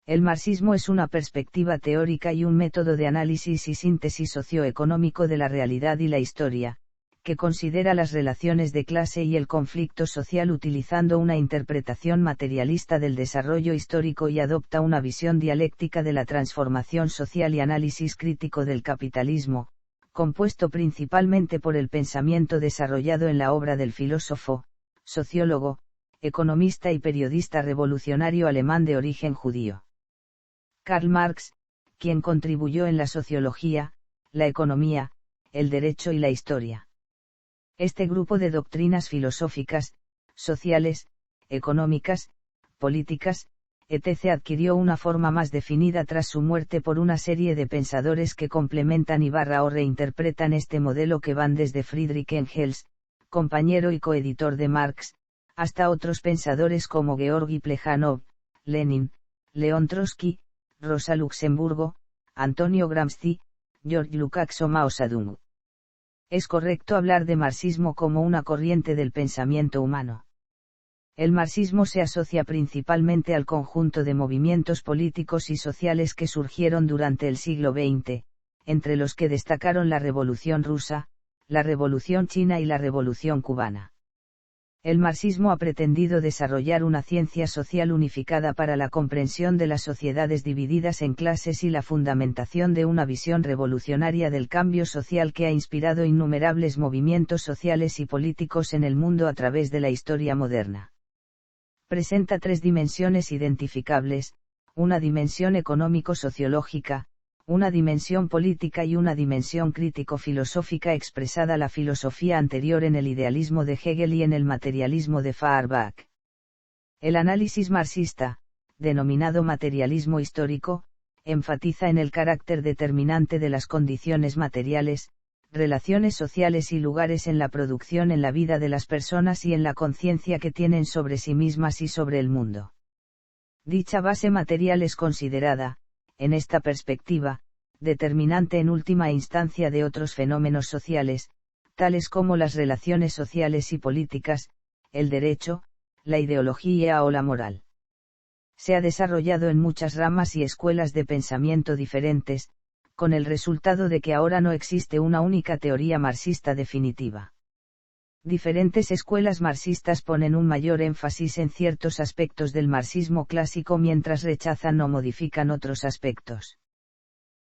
El marxismo es una perspectiva teórica y un método de análisis y síntesis socioeconómico de la realidad y la historia, que considera las relaciones de clase y el conflicto social utilizando una interpretación materialista del desarrollo histórico y adopta una visión dialéctica de la transformación social y análisis crítico del capitalismo, compuesto principalmente por el pensamiento desarrollado en la obra del filósofo, sociólogo, economista y periodista revolucionario alemán de origen judío, Karl Marx, quien contribuyó en la sociología, la economía, el derecho y la historia. Este grupo de doctrinas filosóficas, sociales, económicas, políticas, etc. adquirió una forma más definida tras su muerte por una serie de pensadores que complementan o reinterpretan este modelo que van desde Friedrich Engels, compañero y coeditor de Marx, hasta otros pensadores como Georgi Plejánov, Lenin, León Trotsky, Rosa Luxemburgo, Antonio Gramsci, George Lukács o Mao Zedong. Es correcto hablar de marxismo como una corriente del pensamiento humano. El marxismo se asocia principalmente al conjunto de movimientos políticos y sociales que surgieron durante el siglo XX, entre los que destacaron la Revolución Rusa, la Revolución China y la Revolución Cubana. El marxismo ha pretendido desarrollar una ciencia social unificada para la comprensión de las sociedades divididas en clases y la fundamentación de una visión revolucionaria del cambio social que ha inspirado innumerables movimientos sociales y políticos en el mundo a través de la historia moderna. Presenta tres dimensiones identificables, una dimensión económico-sociológica, una dimensión política y una dimensión crítico-filosófica expresada la filosofía anterior en el idealismo de Hegel y en el materialismo de Feuerbach. El análisis marxista, denominado materialismo histórico, enfatiza en el carácter determinante de las condiciones materiales, relaciones sociales y lugares en la producción en la vida de las personas y en la conciencia que tienen sobre sí mismas y sobre el mundo. Dicha base material es considerada, en esta perspectiva, determinante en última instancia de otros fenómenos sociales, tales como las relaciones sociales y políticas, el derecho, la ideología o la moral. Se ha desarrollado en muchas ramas y escuelas de pensamiento diferentes, con el resultado de que ahora no existe una única teoría marxista definitiva. Diferentes escuelas marxistas ponen un mayor énfasis en ciertos aspectos del marxismo clásico mientras rechazan o modifican otros aspectos.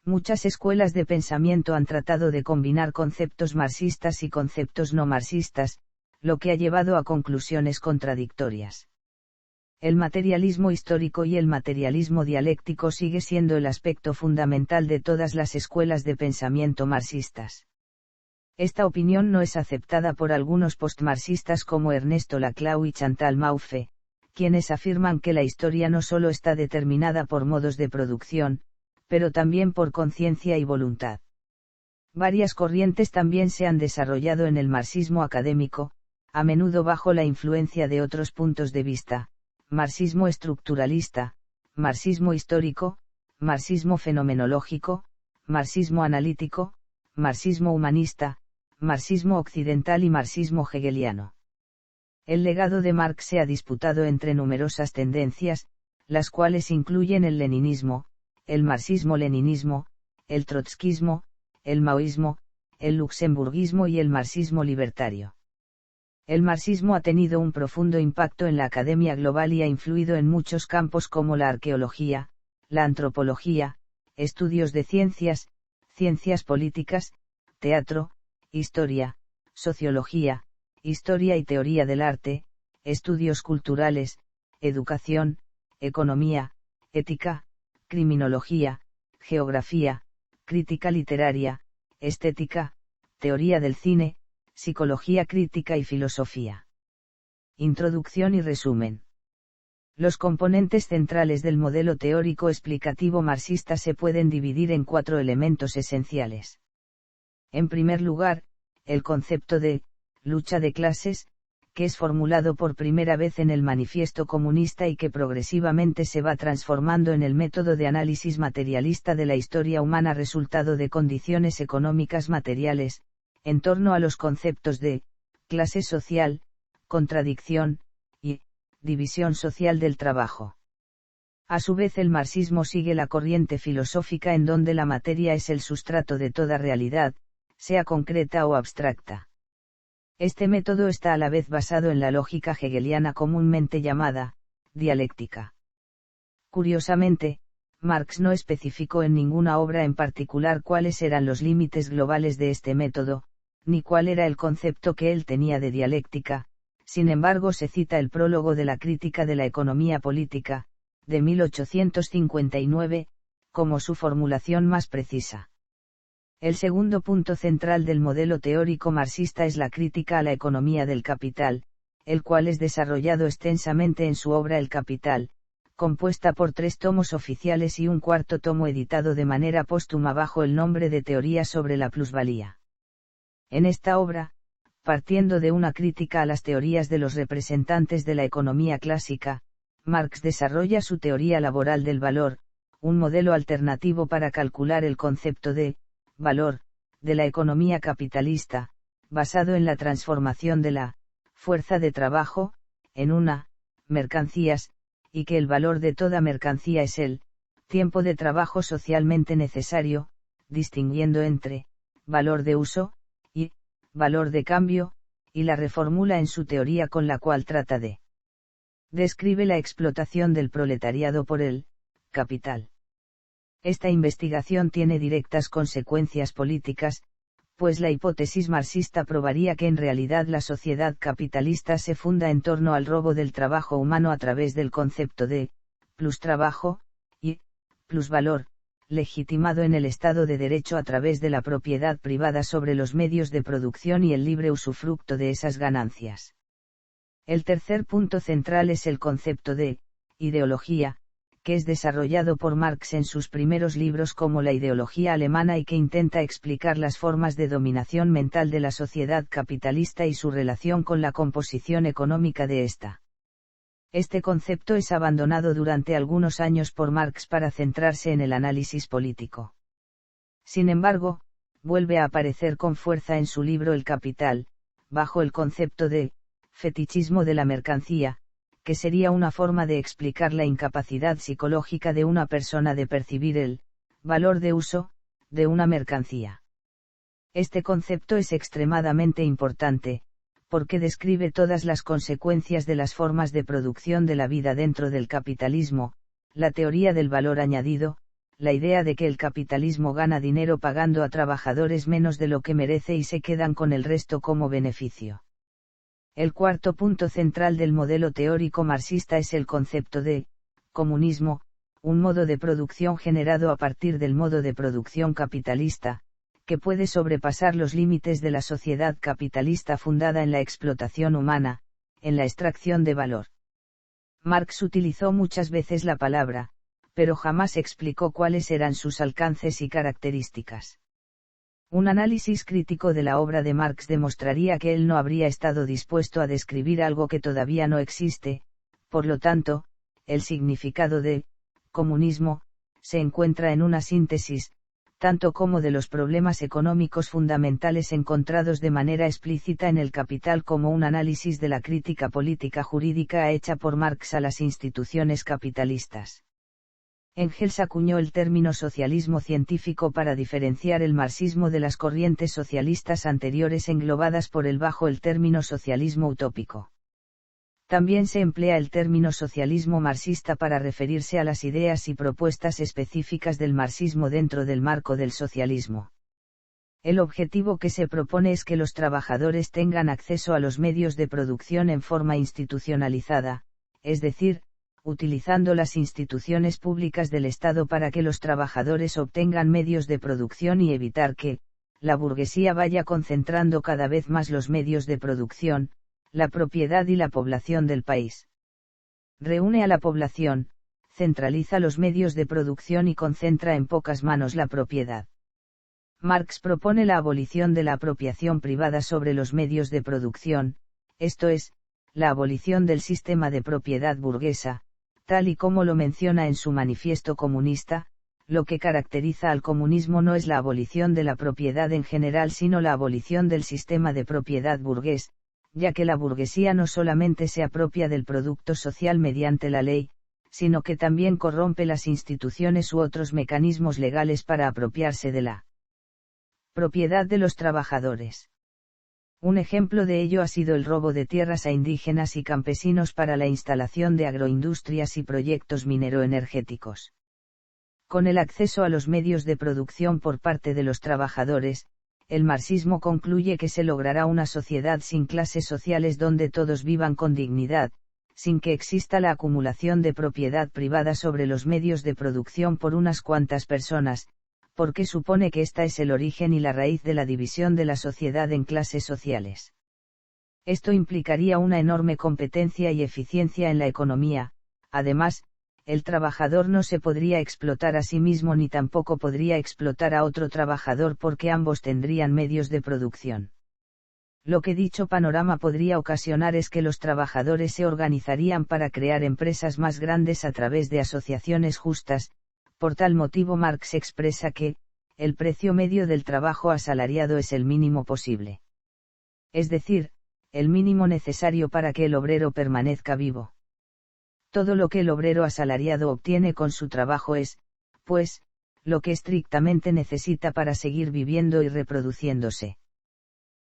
Muchas escuelas de pensamiento han tratado de combinar conceptos marxistas y conceptos no marxistas, lo que ha llevado a conclusiones contradictorias. El materialismo histórico y el materialismo dialéctico sigue siendo el aspecto fundamental de todas las escuelas de pensamiento marxistas. Esta opinión no es aceptada por algunos postmarxistas como Ernesto Laclau y Chantal Mouffe, quienes afirman que la historia no solo está determinada por modos de producción, pero también por conciencia y voluntad. Varias corrientes también se han desarrollado en el marxismo académico, a menudo bajo la influencia de otros puntos de vista: marxismo estructuralista, marxismo histórico, marxismo fenomenológico, marxismo analítico, marxismo humanista, marxismo occidental y marxismo hegeliano. El legado de Marx se ha disputado entre numerosas tendencias, las cuales incluyen el leninismo, el marxismo-leninismo, el trotskismo, el maoísmo, el luxemburguismo y el marxismo libertario. El marxismo ha tenido un profundo impacto en la academia global y ha influido en muchos campos como la arqueología, la antropología, estudios de ciencias, ciencias políticas, teatro, historia, sociología, historia y teoría del arte, estudios culturales, educación, economía, ética, criminología, geografía, crítica literaria, estética, teoría del cine, psicología crítica y filosofía. Introducción y resumen. Los componentes centrales del modelo teórico explicativo marxista se pueden dividir en 4 elementos esenciales. En primer lugar, el concepto de lucha de clases, que es formulado por primera vez en el Manifiesto Comunista y que progresivamente se va transformando en el método de análisis materialista de la historia humana resultado de condiciones económicas materiales, en torno a los conceptos de clase social, contradicción y división social del trabajo. A su vez el marxismo sigue la corriente filosófica en donde la materia es el sustrato de toda realidad, sea concreta o abstracta. Este método está a la vez basado en la lógica hegeliana comúnmente llamada dialéctica. Curiosamente, Marx no especificó en ninguna obra en particular cuáles eran los límites globales de este método, ni cuál era el concepto que él tenía de dialéctica. Sin embargo, se cita el prólogo de la Crítica de la Economía Política, de 1859, como su formulación más precisa. El segundo punto central del modelo teórico marxista es la crítica a la economía del capital, el cual es desarrollado extensamente en su obra El Capital, compuesta por 3 tomos oficiales y un cuarto tomo editado de manera póstuma bajo el nombre de Teoría sobre la plusvalía. En esta obra, partiendo de una crítica a las teorías de los representantes de la economía clásica, Marx desarrolla su teoría laboral del valor, un modelo alternativo para calcular el concepto de valor de la economía capitalista, basado en la transformación de la fuerza de trabajo en una mercancías, y que el valor de toda mercancía es el tiempo de trabajo socialmente necesario, distinguiendo entre valor de uso y valor de cambio, y la reformula en su teoría con la cual trata de describe la explotación del proletariado por el capital. Esta investigación tiene directas consecuencias políticas, pues la hipótesis marxista probaría que en realidad la sociedad capitalista se funda en torno al robo del trabajo humano a través del concepto de plustrabajo y plusvalor, legitimado en el Estado de Derecho a través de la propiedad privada sobre los medios de producción y el libre usufructo de esas ganancias. El tercer punto central es el concepto de ideología, que es desarrollado por Marx en sus primeros libros como La ideología alemana y que intenta explicar las formas de dominación mental de la sociedad capitalista y su relación con la composición económica de esta. Este concepto es abandonado durante algunos años por Marx para centrarse en el análisis político. Sin embargo, vuelve a aparecer con fuerza en su libro El Capital, bajo el concepto de fetichismo de la mercancía, que sería una forma de explicar la incapacidad psicológica de una persona de percibir el valor de uso de una mercancía. Este concepto es extremadamente importante, porque describe todas las consecuencias de las formas de producción de la vida dentro del capitalismo, la teoría del valor añadido, la idea de que el capitalismo gana dinero pagando a trabajadores menos de lo que merece y se quedan con el resto como beneficio. El cuarto punto central del modelo teórico marxista es el concepto de comunismo, un modo de producción generado a partir del modo de producción capitalista, que puede sobrepasar los límites de la sociedad capitalista fundada en la explotación humana, en la extracción de valor. Marx utilizó muchas veces la palabra, pero jamás explicó cuáles eran sus alcances y características. Un análisis crítico de la obra de Marx demostraría que él no habría estado dispuesto a describir algo que todavía no existe, por lo tanto, el significado de comunismo se encuentra en una síntesis, tanto como de los problemas económicos fundamentales encontrados de manera explícita en El Capital como un análisis de la crítica política jurídica hecha por Marx a las instituciones capitalistas. Engels acuñó el término socialismo científico para diferenciar el marxismo de las corrientes socialistas anteriores englobadas por él bajo el término socialismo utópico. También se emplea el término socialismo marxista para referirse a las ideas y propuestas específicas del marxismo dentro del marco del socialismo. El objetivo que se propone es que los trabajadores tengan acceso a los medios de producción en forma institucionalizada, es decir, utilizando las instituciones públicas del Estado para que los trabajadores obtengan medios de producción y evitar que la burguesía vaya concentrando cada vez más los medios de producción, la propiedad y la población del país. Reúne a la población, centraliza los medios de producción y concentra en pocas manos la propiedad. Marx propone la abolición de la apropiación privada sobre los medios de producción, esto es, la abolición del sistema de propiedad burguesa, tal y como lo menciona en su manifiesto comunista. Lo que caracteriza al comunismo no es la abolición de la propiedad en general sino la abolición del sistema de propiedad burgués, ya que la burguesía no solamente se apropia del producto social mediante la ley, sino que también corrompe las instituciones u otros mecanismos legales para apropiarse de la propiedad de los trabajadores. Un ejemplo de ello ha sido el robo de tierras a indígenas y campesinos para la instalación de agroindustrias y proyectos mineroenergéticos. Con el acceso a los medios de producción por parte de los trabajadores, el marxismo concluye que se logrará una sociedad sin clases sociales donde todos vivan con dignidad, sin que exista la acumulación de propiedad privada sobre los medios de producción por unas cuantas personas, porque supone que esta es el origen y la raíz de la división de la sociedad en clases sociales. Esto implicaría una enorme competencia y eficiencia en la economía. Además, el trabajador no se podría explotar a sí mismo ni tampoco podría explotar a otro trabajador porque ambos tendrían medios de producción. Lo que dicho panorama podría ocasionar es que los trabajadores se organizarían para crear empresas más grandes a través de asociaciones justas. Por tal motivo Marx expresa que, el precio medio del trabajo asalariado es el mínimo posible. Es decir, el mínimo necesario para que el obrero permanezca vivo. Todo lo que el obrero asalariado obtiene con su trabajo es, pues, lo que estrictamente necesita para seguir viviendo y reproduciéndose.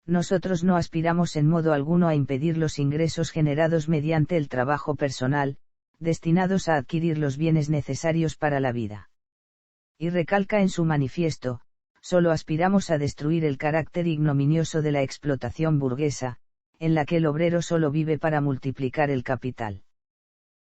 Nosotros no aspiramos en modo alguno a impedir los ingresos generados mediante el trabajo personal, destinados a adquirir los bienes necesarios para la vida. Y recalca en su manifiesto, solo aspiramos a destruir el carácter ignominioso de la explotación burguesa, en la que el obrero solo vive para multiplicar el capital.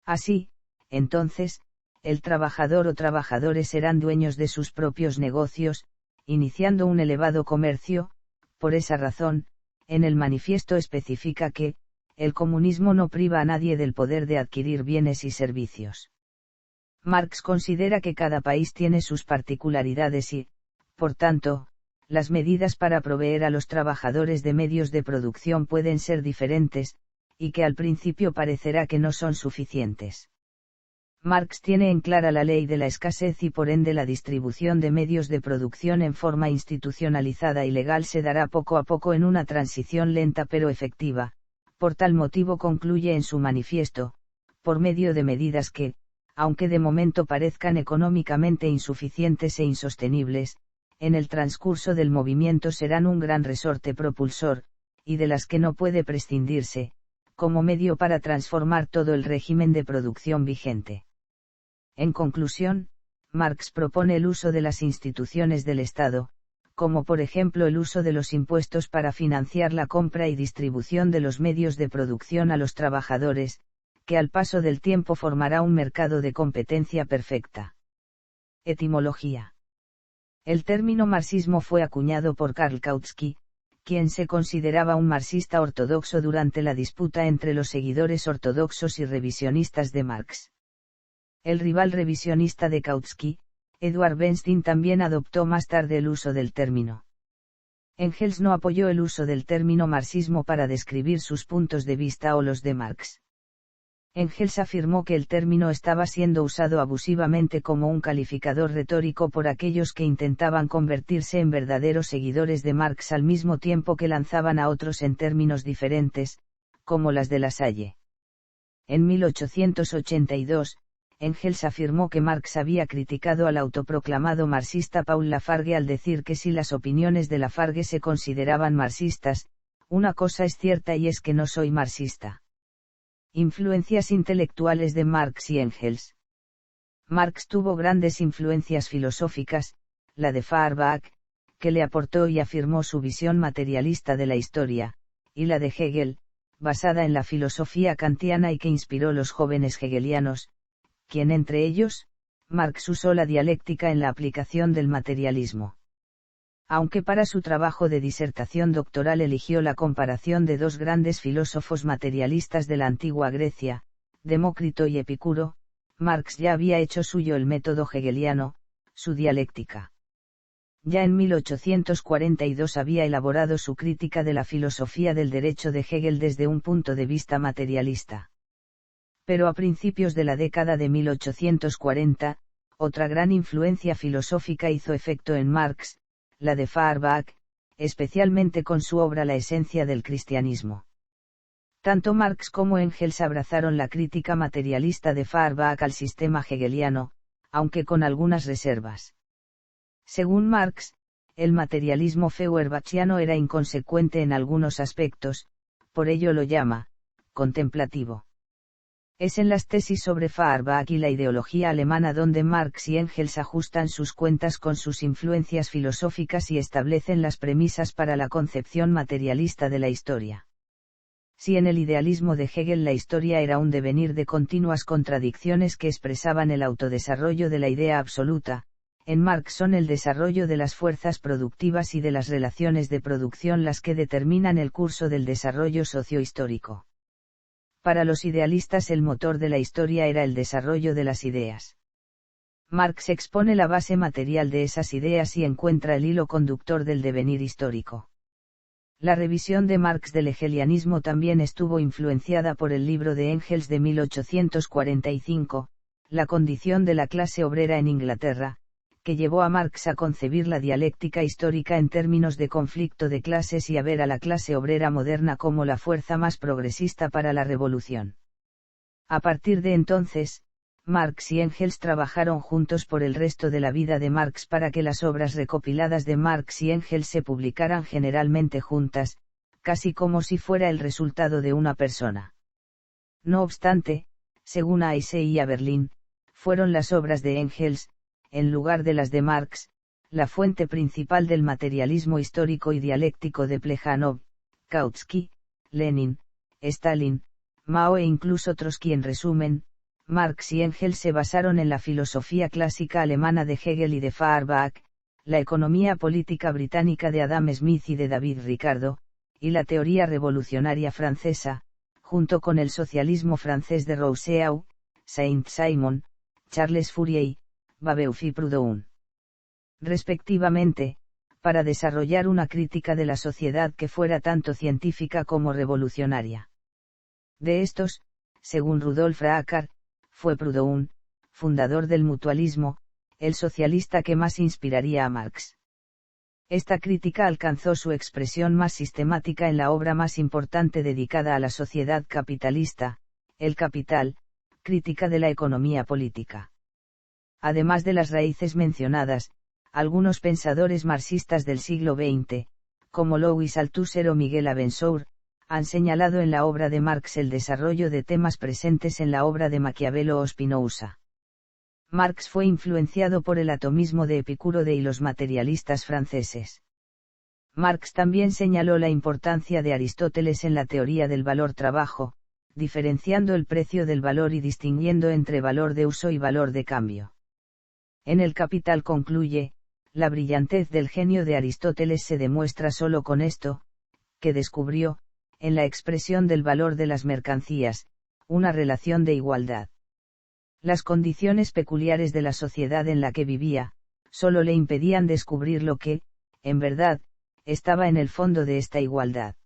Así, entonces, el trabajador o trabajadores serán dueños de sus propios negocios, iniciando un elevado comercio. Por esa razón, en el manifiesto especifica que, el comunismo no priva a nadie del poder de adquirir bienes y servicios. Marx considera que cada país tiene sus particularidades y, por tanto, las medidas para proveer a los trabajadores de medios de producción pueden ser diferentes, y que al principio parecerá que no son suficientes. Marx tiene en clara la ley de la escasez y por ende la distribución de medios de producción en forma institucionalizada y legal se dará poco a poco en una transición lenta pero efectiva. Por tal motivo concluye en su manifiesto, por medio de medidas que, aunque de momento parezcan económicamente insuficientes e insostenibles, en el transcurso del movimiento serán un gran resorte propulsor, y de las que no puede prescindirse, como medio para transformar todo el régimen de producción vigente. En conclusión, Marx propone el uso de las instituciones del Estado, como por ejemplo el uso de los impuestos para financiar la compra y distribución de los medios de producción a los trabajadores, que al paso del tiempo formará un mercado de competencia perfecta. Etimología. El término marxismo fue acuñado por Karl Kautsky, quien se consideraba un marxista ortodoxo durante la disputa entre los seguidores ortodoxos y revisionistas de Marx. El rival revisionista de Kautsky, Eduard Bernstein, también adoptó más tarde el uso del término. Engels no apoyó el uso del término marxismo para describir sus puntos de vista o los de Marx. Engels afirmó que el término estaba siendo usado abusivamente como un calificador retórico por aquellos que intentaban convertirse en verdaderos seguidores de Marx al mismo tiempo que lanzaban a otros en términos diferentes, como las de La Salle. En 1882, Engels afirmó que Marx había criticado al autoproclamado marxista Paul Lafargue al decir que si las opiniones de Lafargue se consideraban marxistas, una cosa es cierta y es que no soy marxista. Influencias intelectuales de Marx y Engels. Marx tuvo grandes influencias filosóficas, la de Feuerbach, que le aportó y afirmó su visión materialista de la historia, y la de Hegel, basada en la filosofía kantiana y que inspiró los jóvenes hegelianos, quien entre ellos, Marx usó la dialéctica en la aplicación del materialismo. Aunque para su trabajo de disertación doctoral eligió la comparación de dos grandes filósofos materialistas de la antigua Grecia, Demócrito y Epicuro, Marx ya había hecho suyo el método hegeliano, su dialéctica. Ya en 1842 había elaborado su crítica de la filosofía del derecho de Hegel desde un punto de vista materialista. Pero a principios de la década de 1840, otra gran influencia filosófica hizo efecto en Marx, la de Feuerbach, especialmente con su obra La esencia del cristianismo. Tanto Marx como Engels abrazaron la crítica materialista de Feuerbach al sistema hegeliano, aunque con algunas reservas. Según Marx, el materialismo feuerbachiano era inconsecuente en algunos aspectos, por ello lo llama contemplativo. Es en las tesis sobre Feuerbach y la ideología alemana donde Marx y Engels ajustan sus cuentas con sus influencias filosóficas y establecen las premisas para la concepción materialista de la historia. Si en el idealismo de Hegel la historia era un devenir de continuas contradicciones que expresaban el autodesarrollo de la idea absoluta, en Marx son el desarrollo de las fuerzas productivas y de las relaciones de producción las que determinan el curso del desarrollo sociohistórico. Para los idealistas el motor de la historia era el desarrollo de las ideas. Marx expone la base material de esas ideas y encuentra el hilo conductor del devenir histórico. La revisión de Marx del hegelianismo también estuvo influenciada por el libro de Engels de 1845, La condición de la clase obrera en Inglaterra, que llevó a Marx a concebir la dialéctica histórica en términos de conflicto de clases y a ver a la clase obrera moderna como la fuerza más progresista para la revolución. A partir de entonces, Marx y Engels trabajaron juntos por el resto de la vida de Marx para que las obras recopiladas de Marx y Engels se publicaran generalmente juntas, casi como si fuera el resultado de una persona. No obstante, según A.S. y Berlin, fueron las obras de Engels, en lugar de las de Marx, la fuente principal del materialismo histórico y dialéctico de Plejánov, Kautsky, Lenin, Stalin, Mao e incluso Trotsky. En resumen, Marx y Engels se basaron en la filosofía clásica alemana de Hegel y de Feuerbach, la economía política británica de Adam Smith y de David Ricardo, y la teoría revolucionaria francesa, junto con el socialismo francés de Rousseau, Saint-Simon, Charles Fourier, Babeuf y Proudhon. Respectivamente, para desarrollar una crítica de la sociedad que fuera tanto científica como revolucionaria. De estos, según Rudolf Raakar, fue Proudhon, fundador del mutualismo, el socialista que más inspiraría a Marx. Esta crítica alcanzó su expresión más sistemática en la obra más importante dedicada a la sociedad capitalista, El Capital, crítica de la economía política. Además de las raíces mencionadas, algunos pensadores marxistas del siglo XX, como Louis Althusser o Miguel Abensour, han señalado en la obra de Marx el desarrollo de temas presentes en la obra de Maquiavelo o Spinoza. Marx fue influenciado por el atomismo de Epicuro y los materialistas franceses. Marx también señaló la importancia de Aristóteles en la teoría del valor-trabajo, diferenciando el precio del valor y distinguiendo entre valor de uso y valor de cambio. En El Capital concluye, la brillantez del genio de Aristóteles se demuestra solo con esto, que descubrió, en la expresión del valor de las mercancías, una relación de igualdad. Las condiciones peculiares de la sociedad en la que vivía, solo le impedían descubrir lo que, en verdad, estaba en el fondo de esta igualdad.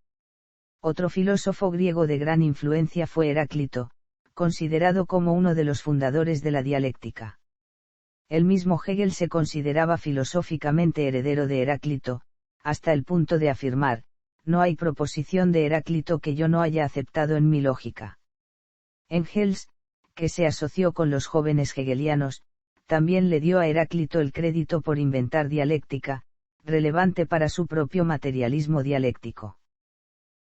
Otro filósofo griego de gran influencia fue Heráclito, considerado como uno de los fundadores de la dialéctica. El mismo Hegel se consideraba filosóficamente heredero de Heráclito, hasta el punto de afirmar, no hay proposición de Heráclito que yo no haya aceptado en mi lógica. Engels, que se asoció con los jóvenes hegelianos, también le dio a Heráclito el crédito por inventar dialéctica, relevante para su propio materialismo dialéctico.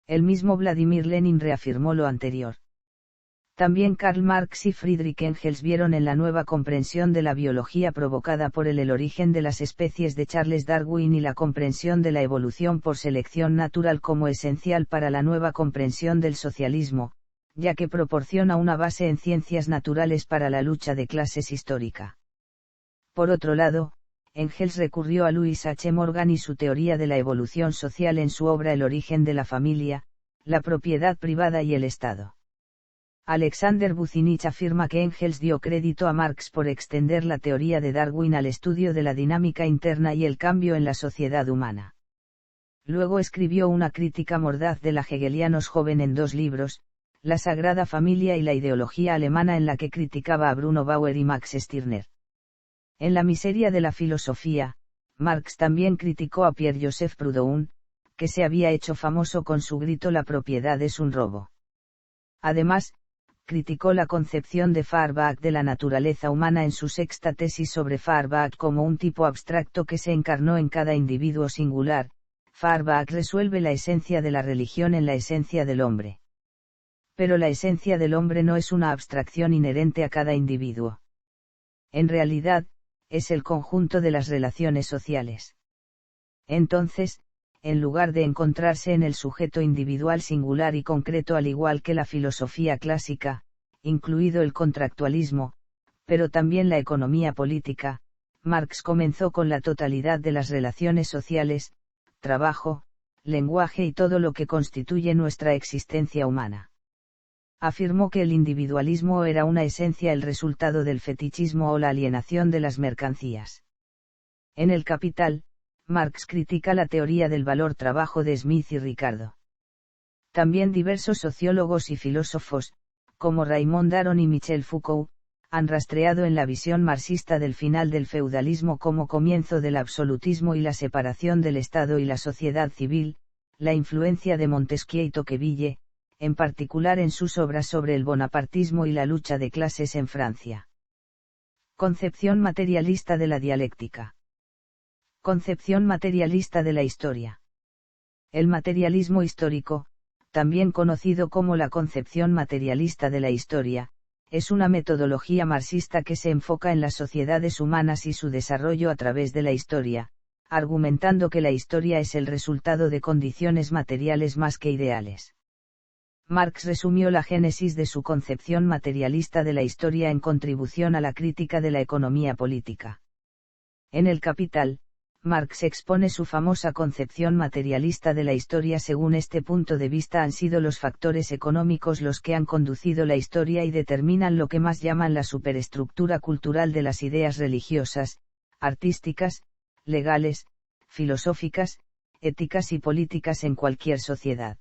El mismo Vladimir Lenin reafirmó lo anterior. También Karl Marx y Friedrich Engels vieron en la nueva comprensión de la biología provocada por el origen de las especies de Charles Darwin y la comprensión de la evolución por selección natural como esencial para la nueva comprensión del socialismo, ya que proporciona una base en ciencias naturales para la lucha de clases histórica. Por otro lado, Engels recurrió a Louis H. Morgan y su teoría de la evolución social en su obra El origen de la familia, la propiedad privada y el Estado. Alexander Bucinich afirma que Engels dio crédito a Marx por extender la teoría de Darwin al estudio de la dinámica interna y el cambio en la sociedad humana. Luego escribió una crítica mordaz de la hegelianos joven en 2 libros, La Sagrada Familia y la ideología alemana, en la que criticaba a Bruno Bauer y Max Stirner. En La miseria de la filosofía, Marx también criticó a Pierre-Joseph Proudhon, que se había hecho famoso con su grito La propiedad es un robo. Además, criticó la concepción de Feuerbach de la naturaleza humana en su sexta tesis sobre Feuerbach como un tipo abstracto que se encarnó en cada individuo singular. Feuerbach resuelve la esencia de la religión en la esencia del hombre. Pero la esencia del hombre no es una abstracción inherente a cada individuo. En realidad, es el conjunto de las relaciones sociales. Entonces, en lugar de encontrarse en el sujeto individual singular y concreto al igual que la filosofía clásica, incluido el contractualismo, pero también la economía política, Marx comenzó con la totalidad de las relaciones sociales, trabajo, lenguaje y todo lo que constituye nuestra existencia humana. Afirmó que el individualismo era una esencia el resultado del fetichismo o la alienación de las mercancías. En El Capital, Marx critica la teoría del valor-trabajo de Smith y Ricardo. También diversos sociólogos y filósofos, como Raymond Aron y Michel Foucault, han rastreado en la visión marxista del final del feudalismo como comienzo del absolutismo y la separación del Estado y la sociedad civil, la influencia de Montesquieu y Tocqueville, en particular en sus obras sobre el bonapartismo y la lucha de clases en Francia. Concepción materialista de la dialéctica. Concepción materialista de la historia. El materialismo histórico, también conocido como la concepción materialista de la historia, es una metodología marxista que se enfoca en las sociedades humanas y su desarrollo a través de la historia, argumentando que la historia es el resultado de condiciones materiales más que ideales. Marx resumió la génesis de su concepción materialista de la historia en contribución a la crítica de la economía política. En El Capital, Marx expone su famosa concepción materialista de la historia. Según este punto de vista han sido los factores económicos los que han conducido la historia y determinan lo que más llaman la superestructura cultural de las ideas religiosas, artísticas, legales, filosóficas, éticas y políticas en cualquier sociedad.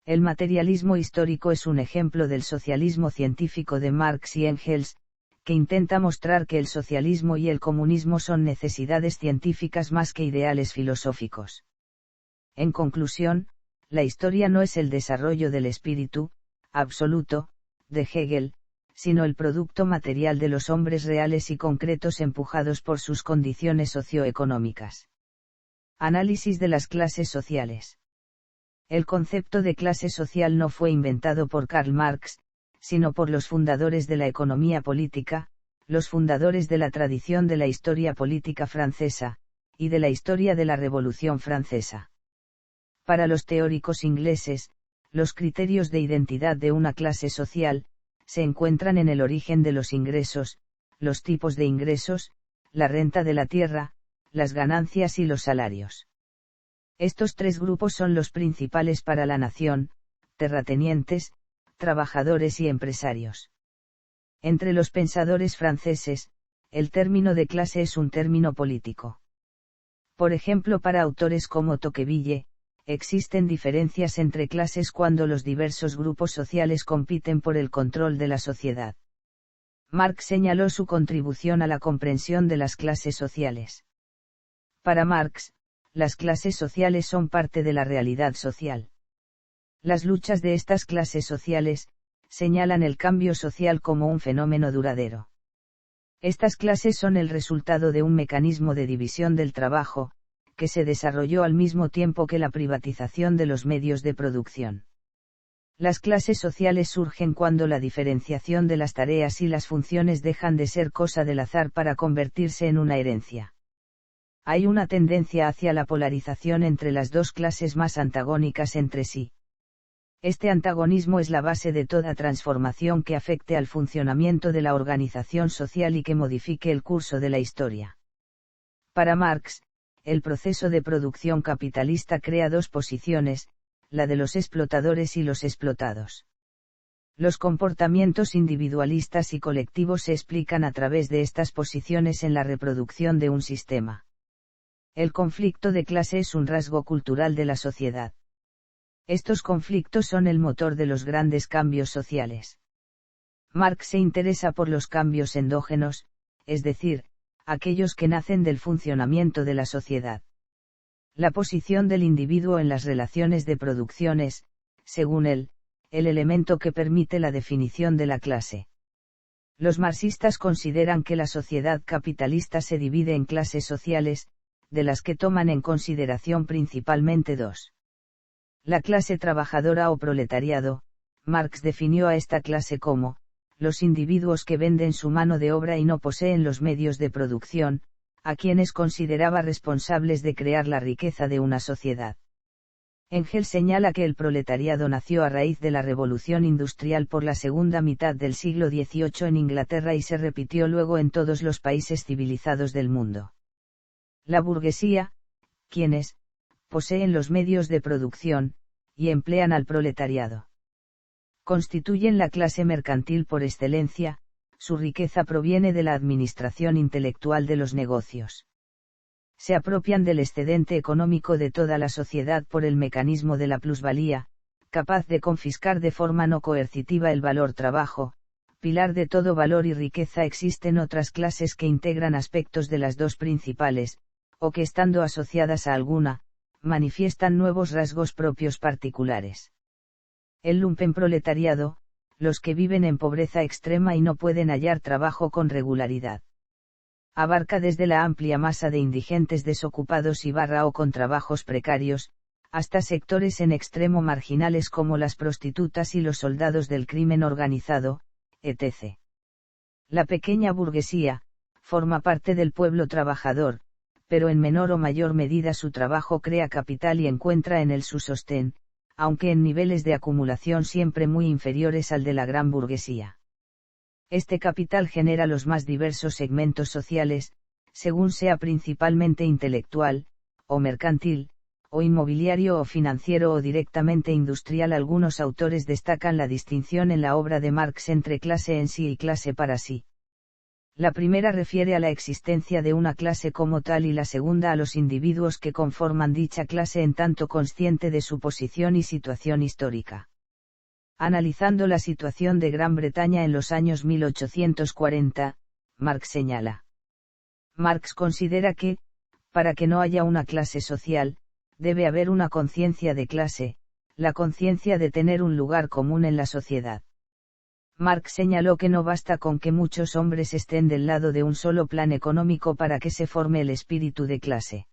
El materialismo histórico es un ejemplo del socialismo científico de Marx y Engels, que intenta mostrar que el socialismo y el comunismo son necesidades científicas más que ideales filosóficos. En conclusión, la historia no es el desarrollo del espíritu, absoluto, de Hegel, sino el producto material de los hombres reales y concretos empujados por sus condiciones socioeconómicas. Análisis de las clases sociales. El concepto de clase social no fue inventado por Karl Marx, sino por los fundadores de la economía política, los fundadores de la tradición de la historia política francesa, y de la historia de la Revolución Francesa. Para los teóricos ingleses, los criterios de identidad de una clase social, se encuentran en el origen de los ingresos, los tipos de ingresos, la renta de la tierra, las ganancias y los salarios. Estos tres grupos son los principales para la nación: terratenientes, trabajadores y empresarios. Entre los pensadores franceses, el término de clase es un término político. Por ejemplo, para autores como Tocqueville, existen diferencias entre clases cuando los diversos grupos sociales compiten por el control de la sociedad. Marx señaló su contribución a la comprensión de las clases sociales. Para Marx, las clases sociales son parte de la realidad social. Las luchas de estas clases sociales, señalan el cambio social como un fenómeno duradero. Estas clases son el resultado de un mecanismo de división del trabajo, que se desarrolló al mismo tiempo que la privatización de los medios de producción. Las clases sociales surgen cuando la diferenciación de las tareas y las funciones dejan de ser cosa del azar para convertirse en una herencia. Hay una tendencia hacia la polarización entre las dos clases más antagónicas entre sí. Este antagonismo es la base de toda transformación que afecte al funcionamiento de la organización social y que modifique el curso de la historia. Para Marx, el proceso de producción capitalista crea dos posiciones, la de los explotadores y los explotados. Los comportamientos individualistas y colectivos se explican a través de estas posiciones en la reproducción de un sistema. El conflicto de clase es un rasgo cultural de la sociedad. Estos conflictos son el motor de los grandes cambios sociales. Marx se interesa por los cambios endógenos, es decir, aquellos que nacen del funcionamiento de la sociedad. La posición del individuo en las relaciones de producción es, según él, el elemento que permite la definición de la clase. Los marxistas consideran que la sociedad capitalista se divide en clases sociales, de las que toman en consideración principalmente dos. La clase trabajadora o proletariado. Marx definió a esta clase como los individuos que venden su mano de obra y no poseen los medios de producción, a quienes consideraba responsables de crear la riqueza de una sociedad. Engels señala que el proletariado nació a raíz de la revolución industrial por la segunda mitad del siglo XVIII en Inglaterra y se repitió luego en todos los países civilizados del mundo. La burguesía, quienes poseen los medios de producción, y emplean al proletariado. Constituyen la clase mercantil por excelencia, su riqueza proviene de la administración intelectual de los negocios. Se apropian del excedente económico de toda la sociedad por el mecanismo de la plusvalía, capaz de confiscar de forma no coercitiva el valor trabajo, pilar de todo valor y riqueza. Existen otras clases que integran aspectos de las dos principales, o que estando asociadas a alguna, manifiestan nuevos rasgos propios particulares. El lumpenproletariado, los que viven en pobreza extrema y no pueden hallar trabajo con regularidad. Abarca desde la amplia masa de indigentes desocupados y o con trabajos precarios, hasta sectores en extremo marginales como las prostitutas y los soldados del crimen organizado, etc. La pequeña burguesía, forma parte del pueblo trabajador, pero en menor o mayor medida su trabajo crea capital y encuentra en él su sostén, aunque en niveles de acumulación siempre muy inferiores al de la gran burguesía. Este capital genera los más diversos segmentos sociales, según sea principalmente intelectual, o mercantil, o inmobiliario o financiero o directamente industrial. Algunos autores destacan la distinción en la obra de Marx entre clase en sí y clase para sí. La primera refiere a la existencia de una clase como tal y la segunda a los individuos que conforman dicha clase en tanto consciente de su posición y situación histórica. Analizando la situación de Gran Bretaña en los años 1840, Marx señala. Marx considera que, para que no haya una clase social, debe haber una conciencia de clase, la conciencia de tener un lugar común en la sociedad. Marx señaló que no basta con que muchos hombres estén del lado de un solo plan económico para que se forme el espíritu de clase.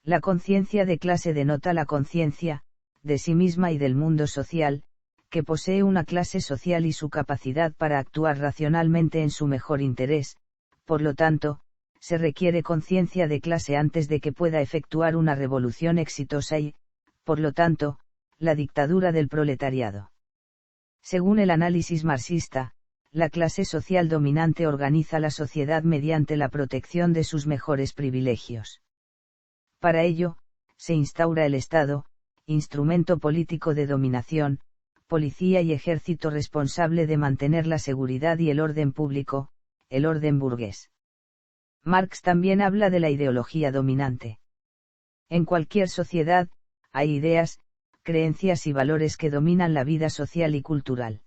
La conciencia de clase denota la conciencia, de sí misma y del mundo social, que posee una clase social y su capacidad para actuar racionalmente en su mejor interés. Por lo tanto, se requiere conciencia de clase antes de que pueda efectuar una revolución exitosa y, por lo tanto, la dictadura del proletariado. Según el análisis marxista, la clase social dominante organiza la sociedad mediante la protección de sus mejores privilegios. Para ello, se instaura el Estado, instrumento político de dominación, policía y ejército responsable de mantener la seguridad y el orden público, el orden burgués. Marx también habla de la ideología dominante. En cualquier sociedad, hay ideas, creencias y valores que dominan la vida social y cultural.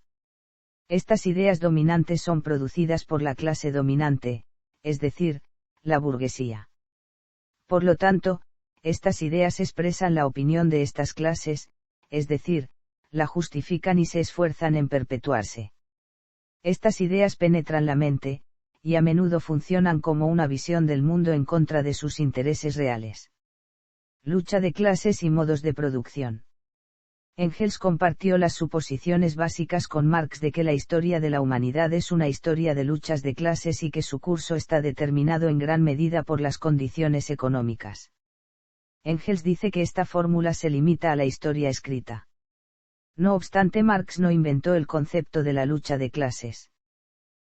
Estas ideas dominantes son producidas por la clase dominante, es decir, la burguesía. Por lo tanto, estas ideas expresan la opinión de estas clases, es decir, la justifican y se esfuerzan en perpetuarse. Estas ideas penetran la mente, y a menudo funcionan como una visión del mundo en contra de sus intereses reales. Lucha de clases y modos de producción. Engels compartió las suposiciones básicas con Marx de que la historia de la humanidad es una historia de luchas de clases y que su curso está determinado en gran medida por las condiciones económicas. Engels dice que esta fórmula se limita a la historia escrita. No obstante, Marx no inventó el concepto de la lucha de clases.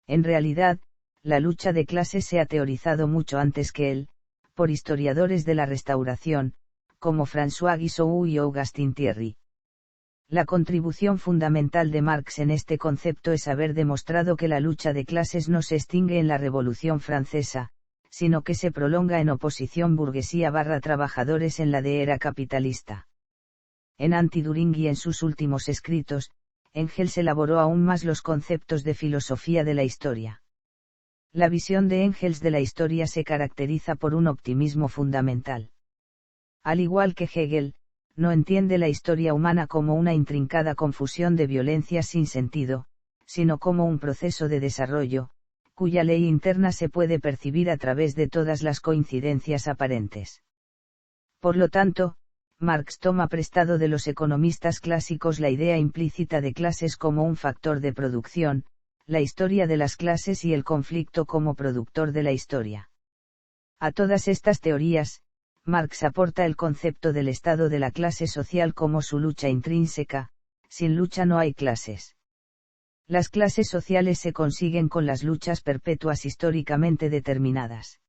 En realidad, la lucha de clases se ha teorizado mucho antes que él, por historiadores de la Restauración, como François Guizot y Augustin Thierry. La contribución fundamental de Marx en este concepto es haber demostrado que la lucha de clases no se extingue en la Revolución Francesa, sino que se prolonga en oposición burguesía-trabajadores en la era capitalista. En Anti-Düring y en sus últimos escritos, Engels elaboró aún más los conceptos de filosofía de la historia. La visión de Engels de la historia se caracteriza por un optimismo fundamental. Al igual que Hegel, no entiende la historia humana como una intrincada confusión de violencias sin sentido, sino como un proceso de desarrollo, cuya ley interna se puede percibir a través de todas las coincidencias aparentes. Por lo tanto, Marx toma prestado de los economistas clásicos la idea implícita de clases como un factor de producción, la historia de las clases y el conflicto como productor de la historia. A todas estas teorías, Marx aporta el concepto del estado de la clase social como su lucha intrínseca: sin lucha no hay clases. Las clases sociales se consiguen con las luchas perpetuas históricamente determinadas.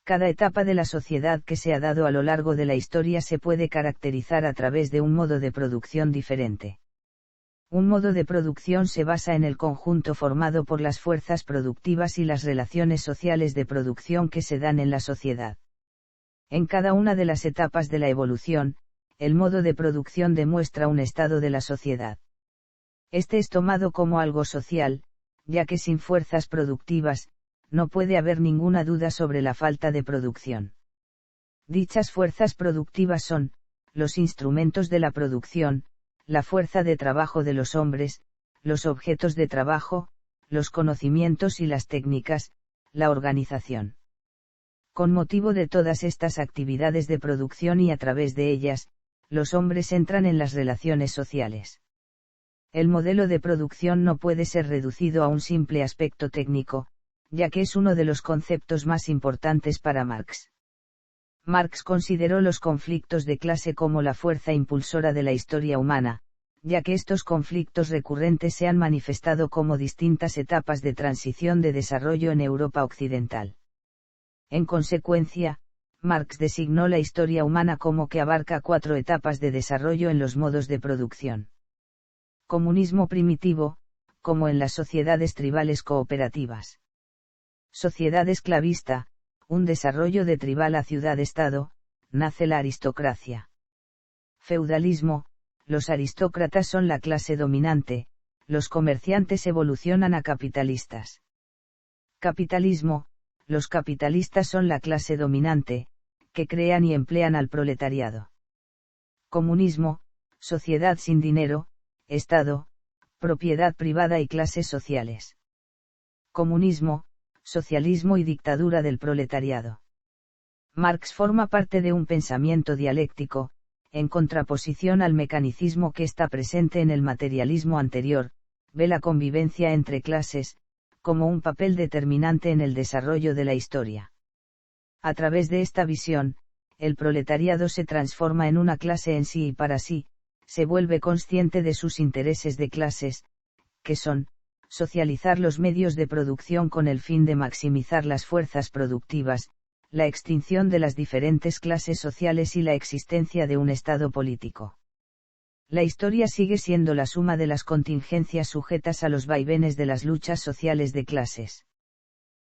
Cada etapa de la sociedad que se ha dado a lo largo de la historia se puede caracterizar a través de un modo de producción diferente. Un modo de producción se basa en el conjunto formado por las fuerzas productivas y las relaciones sociales de producción que se dan en la sociedad. En cada una de las etapas de la evolución, el modo de producción demuestra un estado de la sociedad. Este es tomado como algo social, ya que sin fuerzas productivas, no puede haber ninguna duda sobre la falta de producción. Dichas fuerzas productivas son los instrumentos de la producción, la fuerza de trabajo de los hombres, los objetos de trabajo, los conocimientos y las técnicas, la organización. Con motivo de todas estas actividades de producción y a través de ellas, los hombres entran en las relaciones sociales. El modelo de producción no puede ser reducido a un simple aspecto técnico, ya que es uno de los conceptos más importantes para Marx. Marx consideró los conflictos de clase como la fuerza impulsora de la historia humana, ya que estos conflictos recurrentes se han manifestado como distintas etapas de transición de desarrollo en Europa occidental. En consecuencia, Marx designó la historia humana como que abarca 4 etapas de desarrollo en los modos de producción. Comunismo primitivo, como en las sociedades tribales cooperativas. Sociedad esclavista, un desarrollo de tribal a ciudad-estado, nace la aristocracia. Feudalismo, los aristócratas son la clase dominante, los comerciantes evolucionan a capitalistas. Capitalismo, los capitalistas son la clase dominante, que crean y emplean al proletariado. Comunismo, sociedad sin dinero, Estado, propiedad privada y clases sociales. Comunismo, socialismo y dictadura del proletariado. Marx forma parte de un pensamiento dialéctico, en contraposición al mecanicismo que está presente en el materialismo anterior, ve la convivencia entre clases, como un papel determinante en el desarrollo de la historia. A través de esta visión, el proletariado se transforma en una clase en sí y para sí, se vuelve consciente de sus intereses de clases, que son, socializar los medios de producción con el fin de maximizar las fuerzas productivas, la extinción de las diferentes clases sociales y la existencia de un Estado político. La historia sigue siendo la suma de las contingencias sujetas a los vaivenes de las luchas sociales de clases.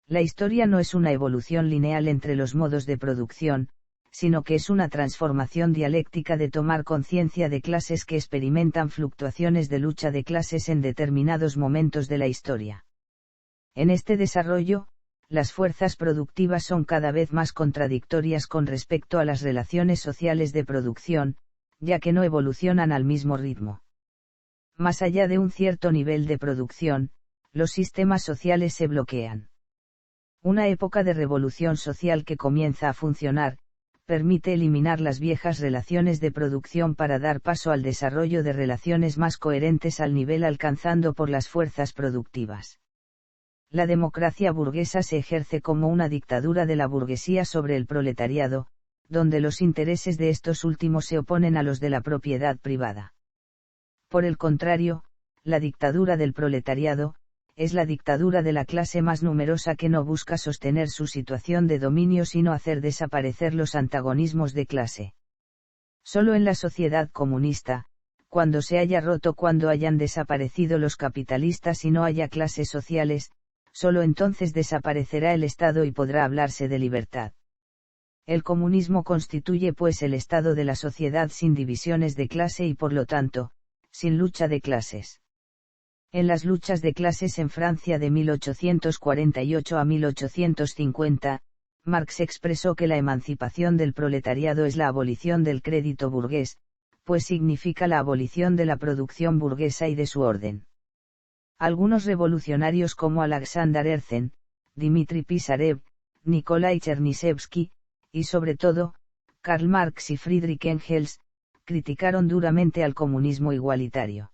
La historia no es una evolución lineal entre los modos de producción, sino que es una transformación dialéctica de tomar conciencia de clases que experimentan fluctuaciones de lucha de clases en determinados momentos de la historia. En este desarrollo, las fuerzas productivas son cada vez más contradictorias con respecto a las relaciones sociales de producción, ya que no evolucionan al mismo ritmo. Más allá de un cierto nivel de producción, los sistemas sociales se bloquean. Una época de revolución social que comienza a funcionar, permite eliminar las viejas relaciones de producción para dar paso al desarrollo de relaciones más coherentes al nivel alcanzado por las fuerzas productivas. La democracia burguesa se ejerce como una dictadura de la burguesía sobre el proletariado, donde los intereses de estos últimos se oponen a los de la propiedad privada. Por el contrario, la dictadura del proletariado, es la dictadura de la clase más numerosa que no busca sostener su situación de dominio sino hacer desaparecer los antagonismos de clase. Solo en la sociedad comunista, cuando hayan desaparecido los capitalistas y no haya clases sociales, solo entonces desaparecerá el Estado y podrá hablarse de libertad. El comunismo constituye pues el estado de la sociedad sin divisiones de clase y por lo tanto, sin lucha de clases. En las luchas de clases en Francia de 1848 a 1850, Marx expresó que la emancipación del proletariado es la abolición del crédito burgués, pues significa la abolición de la producción burguesa y de su orden. Algunos revolucionarios como Alexander Herzen, Dmitri Pisarev, Nikolai Chernysevsky, y sobre todo, Karl Marx y Friedrich Engels, criticaron duramente al comunismo igualitario.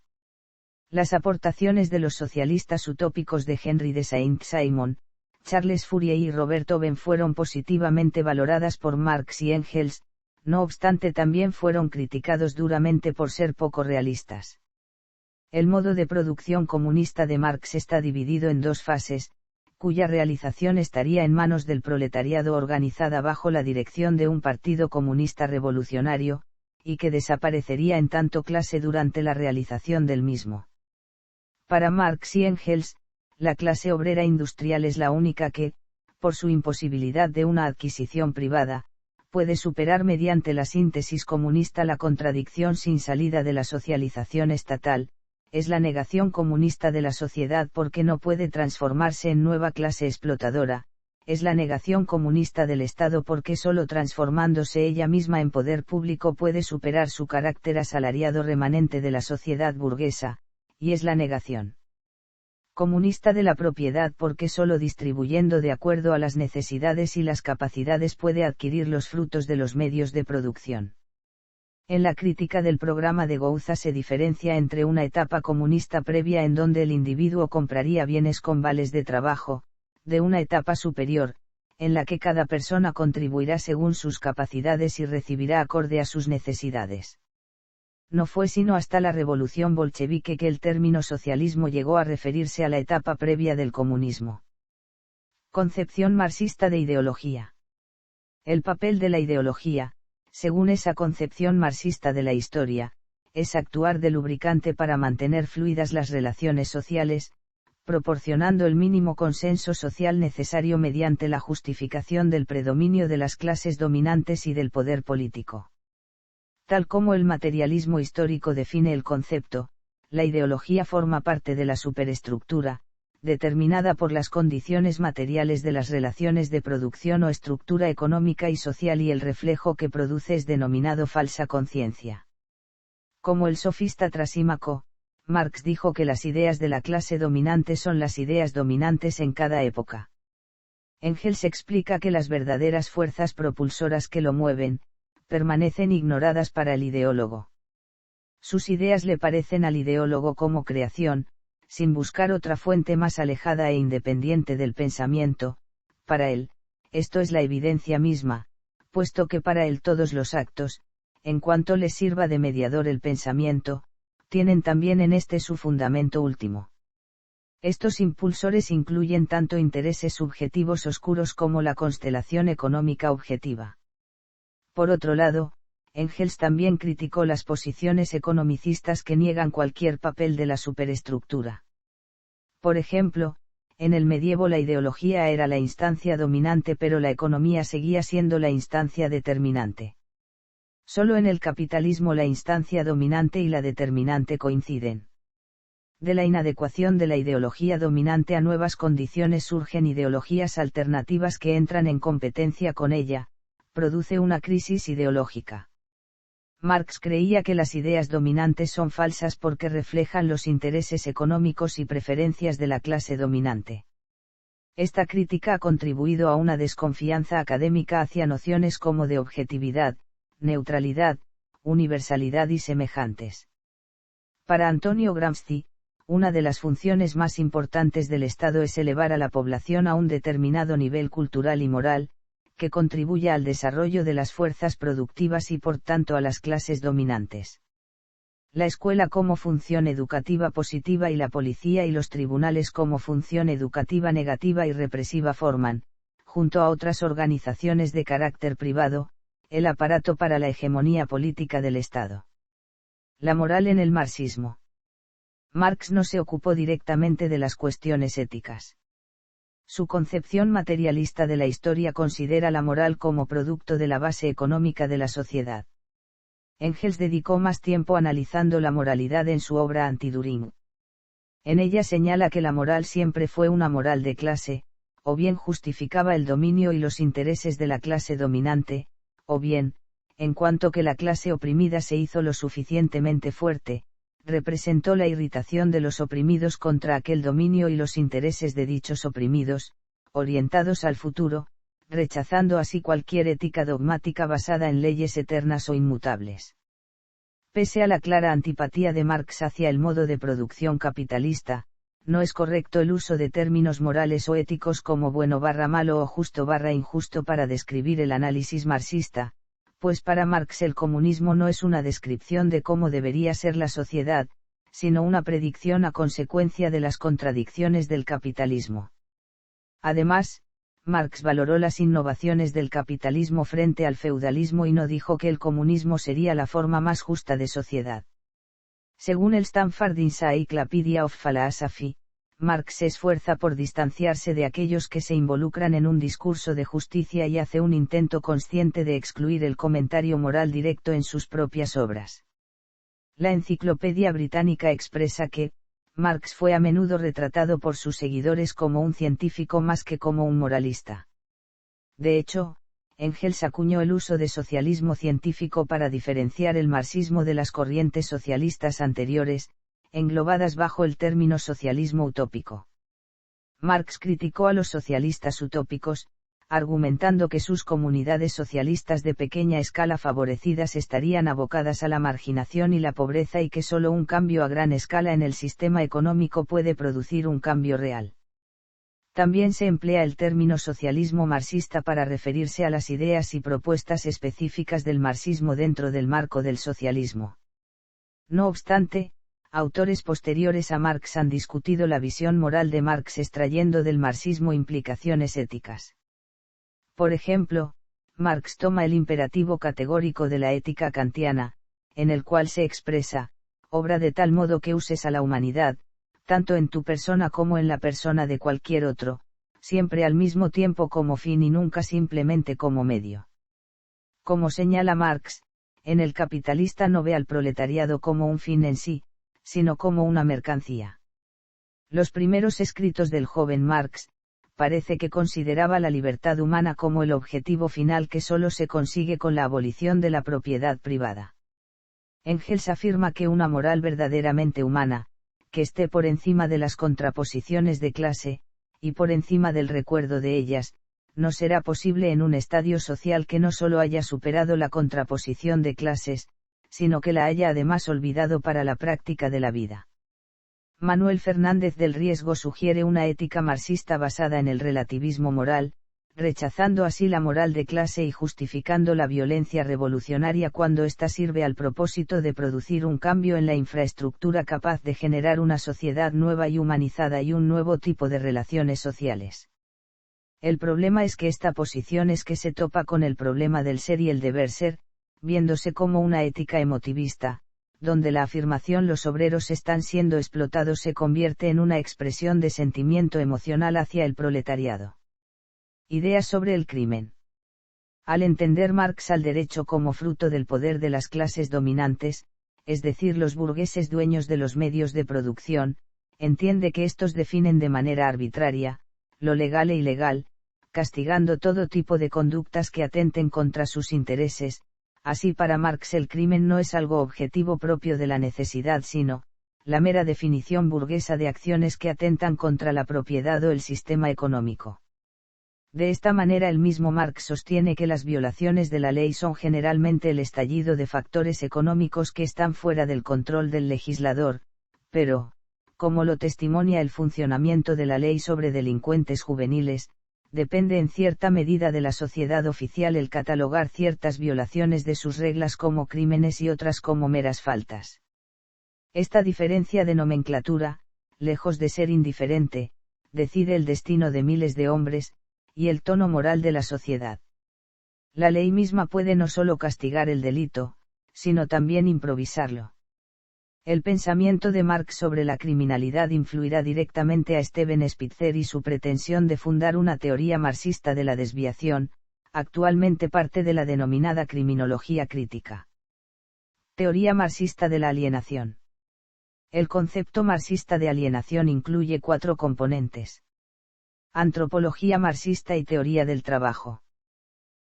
Las aportaciones de los socialistas utópicos de Henry de Saint-Simon, Charles Fourier y Robert Owen fueron positivamente valoradas por Marx y Engels, no obstante también fueron criticados duramente por ser poco realistas. El modo de producción comunista de Marx está dividido en dos fases, cuya realización estaría en manos del proletariado organizada bajo la dirección de un partido comunista revolucionario, y que desaparecería en tanto clase durante la realización del mismo. Para Marx y Engels, la clase obrera industrial es la única que, por su imposibilidad de una adquisición privada, puede superar mediante la síntesis comunista la contradicción sin salida de la socialización estatal, es la negación comunista de la sociedad porque no puede transformarse en nueva clase explotadora, es la negación comunista del Estado porque solo transformándose ella misma en poder público puede superar su carácter asalariado remanente de la sociedad burguesa, y es la negación comunista de la propiedad porque solo distribuyendo de acuerdo a las necesidades y las capacidades puede adquirir los frutos de los medios de producción. En la crítica del programa de Gouza se diferencia entre una etapa comunista previa en donde el individuo compraría bienes con vales de trabajo, de una etapa superior, en la que cada persona contribuirá según sus capacidades y recibirá acorde a sus necesidades. No fue sino hasta la revolución bolchevique que el término socialismo llegó a referirse a la etapa previa del comunismo. Concepción marxista de ideología. El papel de la ideología, según esa concepción marxista de la historia, es actuar de lubricante para mantener fluidas las relaciones sociales, proporcionando el mínimo consenso social necesario mediante la justificación del predominio de las clases dominantes y del poder político. Tal como el materialismo histórico define el concepto, la ideología forma parte de la superestructura, determinada por las condiciones materiales de las relaciones de producción o estructura económica y social y el reflejo que produce es denominado falsa conciencia. Como el sofista Trasímaco, Marx dijo que las ideas de la clase dominante son las ideas dominantes en cada época. Engels explica que las verdaderas fuerzas propulsoras que lo mueven, permanecen ignoradas para el ideólogo. Sus ideas le parecen al ideólogo como creación, sin buscar otra fuente más alejada e independiente del pensamiento. Para él, esto es la evidencia misma, puesto que para él todos los actos, en cuanto les sirva de mediador el pensamiento, tienen también en este su fundamento último. Estos impulsores incluyen tanto intereses subjetivos oscuros como la constelación económica objetiva. Por otro lado, Engels también criticó las posiciones economicistas que niegan cualquier papel de la superestructura. Por ejemplo, en el medievo la ideología era la instancia dominante pero la economía seguía siendo la instancia determinante. Solo en el capitalismo la instancia dominante y la determinante coinciden. De la inadecuación de la ideología dominante a nuevas condiciones surgen ideologías alternativas que entran en competencia con ella, produce una crisis ideológica. Marx creía que las ideas dominantes son falsas porque reflejan los intereses económicos y preferencias de la clase dominante. Esta crítica ha contribuido a una desconfianza académica hacia nociones como de objetividad, neutralidad, universalidad y semejantes. Para Antonio Gramsci, una de las funciones más importantes del Estado es elevar a la población a un determinado nivel cultural y moral, que contribuya al desarrollo de las fuerzas productivas y por tanto a las clases dominantes. La escuela como función educativa positiva y la policía y los tribunales como función educativa negativa y represiva forman, junto a otras organizaciones de carácter privado, el aparato para la hegemonía política del Estado. La moral en el marxismo. Marx no se ocupó directamente de las cuestiones éticas. Su concepción materialista de la historia considera la moral como producto de la base económica de la sociedad. Engels dedicó más tiempo analizando la moralidad en su obra Anti-Düring. En ella señala que la moral siempre fue una moral de clase, o bien justificaba el dominio y los intereses de la clase dominante, o bien, en cuanto que la clase oprimida se hizo lo suficientemente fuerte, representó la irritación de los oprimidos contra aquel dominio y los intereses de dichos oprimidos, orientados al futuro, rechazando así cualquier ética dogmática basada en leyes eternas o inmutables. Pese a la clara antipatía de Marx hacia el modo de producción capitalista, no es correcto el uso de términos morales o éticos como bueno/malo o justo/injusto para describir el análisis marxista, pues para Marx el comunismo no es una descripción de cómo debería ser la sociedad, sino una predicción a consecuencia de las contradicciones del capitalismo. Además, Marx valoró las innovaciones del capitalismo frente al feudalismo y no dijo que el comunismo sería la forma más justa de sociedad. Según el Stanford Encyclopedia of Philosophy, Marx se esfuerza por distanciarse de aquellos que se involucran en un discurso de justicia y hace un intento consciente de excluir el comentario moral directo en sus propias obras. La Enciclopedia Británica expresa que, Marx fue a menudo retratado por sus seguidores como un científico más que como un moralista. De hecho, Engels acuñó el uso de socialismo científico para diferenciar el marxismo de las corrientes socialistas anteriores, englobadas bajo el término socialismo utópico. Marx criticó a los socialistas utópicos, argumentando que sus comunidades socialistas de pequeña escala favorecidas estarían abocadas a la marginación y la pobreza y que solo un cambio a gran escala en el sistema económico puede producir un cambio real. También se emplea el término socialismo marxista para referirse a las ideas y propuestas específicas del marxismo dentro del marco del socialismo. No obstante, autores posteriores a Marx han discutido la visión moral de Marx extrayendo del marxismo implicaciones éticas. Por ejemplo, Marx toma el imperativo categórico de la ética kantiana, en el cual se expresa, obra de tal modo que uses a la humanidad, tanto en tu persona como en la persona de cualquier otro, siempre al mismo tiempo como fin y nunca simplemente como medio. Como señala Marx, en el capitalista no ve al proletariado como un fin en sí, sino como una mercancía. Los primeros escritos del joven Marx, parece que consideraba la libertad humana como el objetivo final que solo se consigue con la abolición de la propiedad privada. Engels afirma que una moral verdaderamente humana, que esté por encima de las contraposiciones de clase, y por encima del recuerdo de ellas, no será posible en un estadio social que no solo haya superado la contraposición de clases, sino que la haya además olvidado para la práctica de la vida. Manuel Fernández del Riesgo sugiere una ética marxista basada en el relativismo moral, rechazando así la moral de clase y justificando la violencia revolucionaria cuando ésta sirve al propósito de producir un cambio en la infraestructura capaz de generar una sociedad nueva y humanizada y un nuevo tipo de relaciones sociales. El problema es que esta posición es que se topa con el problema del ser y el deber ser, viéndose como una ética emotivista, donde la afirmación los obreros están siendo explotados se convierte en una expresión de sentimiento emocional hacia el proletariado. Ideas sobre el crimen. Al entender Marx al derecho como fruto del poder de las clases dominantes, es decir, los burgueses dueños de los medios de producción, entiende que estos definen de manera arbitraria, lo legal e ilegal, castigando todo tipo de conductas que atenten contra sus intereses. Así para Marx el crimen no es algo objetivo propio de la necesidad sino, la mera definición burguesa de acciones que atentan contra la propiedad o el sistema económico. De esta manera el mismo Marx sostiene que las violaciones de la ley son generalmente el estallido de factores económicos que están fuera del control del legislador, pero, como lo testimonia el funcionamiento de la ley sobre delincuentes juveniles, depende en cierta medida de la sociedad oficial el catalogar ciertas violaciones de sus reglas como crímenes y otras como meras faltas. Esta diferencia de nomenclatura, lejos de ser indiferente, decide el destino de miles de hombres, y el tono moral de la sociedad. La ley misma puede no solo castigar el delito, sino también improvisarlo. El pensamiento de Marx sobre la criminalidad influirá directamente a Steven Spitzer y su pretensión de fundar una teoría marxista de la desviación, actualmente parte de la denominada criminología crítica. Teoría marxista de la alienación. El concepto marxista de alienación incluye 4 componentes. Antropología marxista y teoría del trabajo.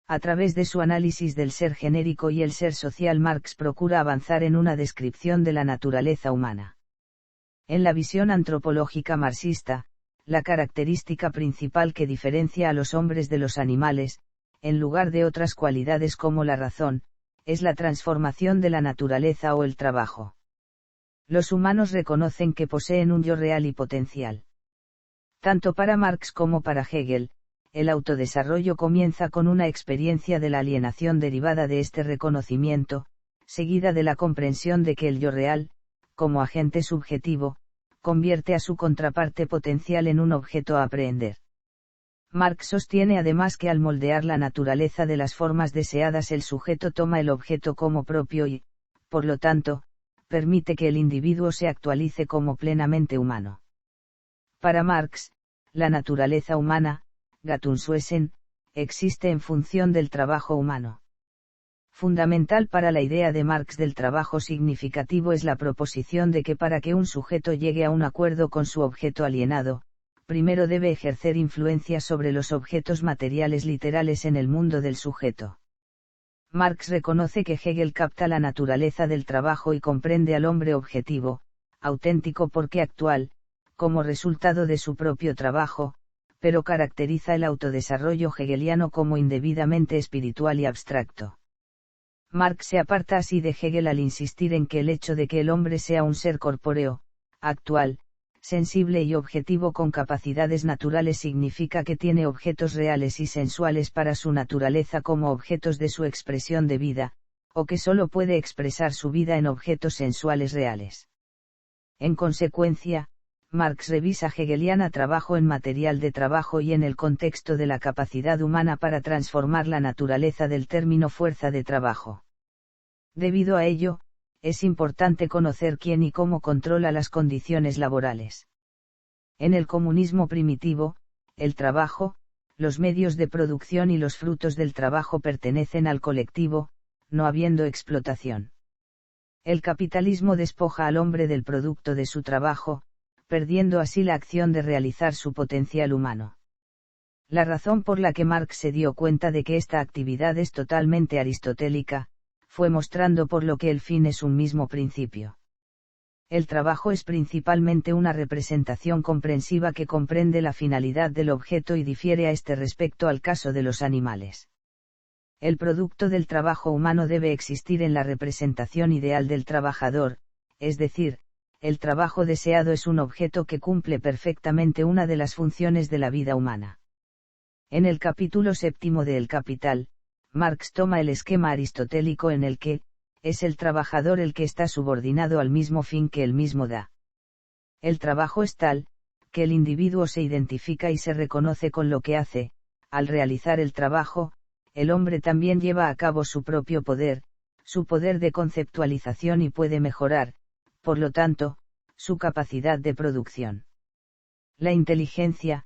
A través de su análisis del ser genérico y el ser social, Marx procura avanzar en una descripción de la naturaleza humana. En la visión antropológica marxista, la característica principal que diferencia a los hombres de los animales, en lugar de otras cualidades como la razón, es la transformación de la naturaleza o el trabajo. Los humanos reconocen que poseen un yo real y potencial. Tanto para Marx como para Hegel, el autodesarrollo comienza con una experiencia de la alienación derivada de este reconocimiento, seguida de la comprensión de que el yo real, como agente subjetivo, convierte a su contraparte potencial en un objeto a aprehender. Marx sostiene además que al moldear la naturaleza de las formas deseadas el sujeto toma el objeto como propio y, por lo tanto, permite que el individuo se actualice como plenamente humano. Para Marx, la naturaleza humana, Gattungswesen, existe en función del trabajo humano. Fundamental para la idea de Marx del trabajo significativo es la proposición de que para que un sujeto llegue a un acuerdo con su objeto alienado, primero debe ejercer influencia sobre los objetos materiales literales en el mundo del sujeto. Marx reconoce que Hegel capta la naturaleza del trabajo y comprende al hombre objetivo, auténtico porque actual, como resultado de su propio trabajo, pero caracteriza el autodesarrollo hegeliano como indebidamente espiritual y abstracto. Marx se aparta así de Hegel al insistir en que el hecho de que el hombre sea un ser corpóreo, actual, sensible y objetivo con capacidades naturales significa que tiene objetos reales y sensuales para su naturaleza como objetos de su expresión de vida, o que solo puede expresar su vida en objetos sensuales reales. En consecuencia, Marx revisa hegeliana trabajo en material de trabajo y en el contexto de la capacidad humana para transformar la naturaleza del término fuerza de trabajo. Debido a ello, es importante conocer quién y cómo controla las condiciones laborales. En el comunismo primitivo, el trabajo, los medios de producción y los frutos del trabajo pertenecen al colectivo, no habiendo explotación. El capitalismo despoja al hombre del producto de su trabajo, perdiendo así la acción de realizar su potencial humano. La razón por la que Marx se dio cuenta de que esta actividad es totalmente aristotélica, fue mostrando por lo que el fin es un mismo principio. El trabajo es principalmente una representación comprensiva que comprende la finalidad del objeto y difiere a este respecto al caso de los animales. El producto del trabajo humano debe existir en la representación ideal del trabajador, es decir, el trabajo deseado es un objeto que cumple perfectamente una de las funciones de la vida humana. En el capítulo 7 de El Capital, Marx toma el esquema aristotélico en el que, es el trabajador el que está subordinado al mismo fin que él mismo da. El trabajo es tal, que el individuo se identifica y se reconoce con lo que hace, al realizar el trabajo, el hombre también lleva a cabo su propio poder, su poder de conceptualización y puede mejorar, por lo tanto, su capacidad de producción. La inteligencia,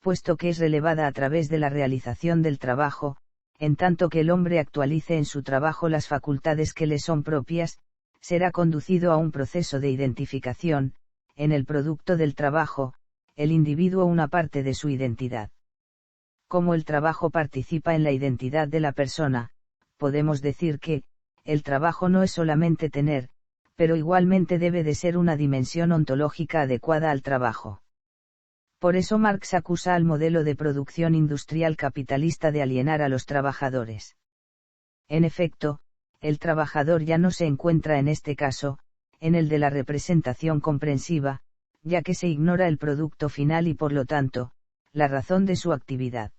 puesto que es relevada a través de la realización del trabajo, en tanto que el hombre actualice en su trabajo las facultades que le son propias, será conducido a un proceso de identificación, en el producto del trabajo, el individuo una parte de su identidad. Como el trabajo participa en la identidad de la persona, podemos decir que, el trabajo no es solamente tener, pero igualmente debe de ser una dimensión ontológica adecuada al trabajo. Por eso Marx acusa al modelo de producción industrial capitalista de alienar a los trabajadores. En efecto, el trabajador ya no se encuentra en este caso, en el de la representación comprensiva, ya que se ignora el producto final y por lo tanto, la razón de su actividad.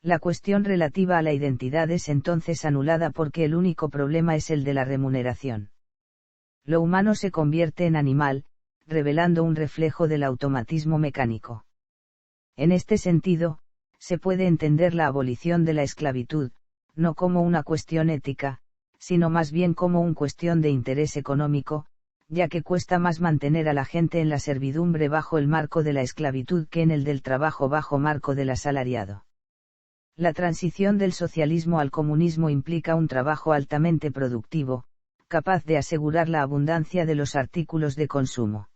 La cuestión relativa a la identidad es entonces anulada porque el único problema es el de la remuneración. Lo humano se convierte en animal, revelando un reflejo del automatismo mecánico. En este sentido, se puede entender la abolición de la esclavitud, no como una cuestión ética, sino más bien como una cuestión de interés económico, ya que cuesta más mantener a la gente en la servidumbre bajo el marco de la esclavitud que en el del trabajo bajo marco del asalariado. La transición del socialismo al comunismo implica un trabajo altamente productivo, capaz de asegurar la abundancia de los artículos de consumo.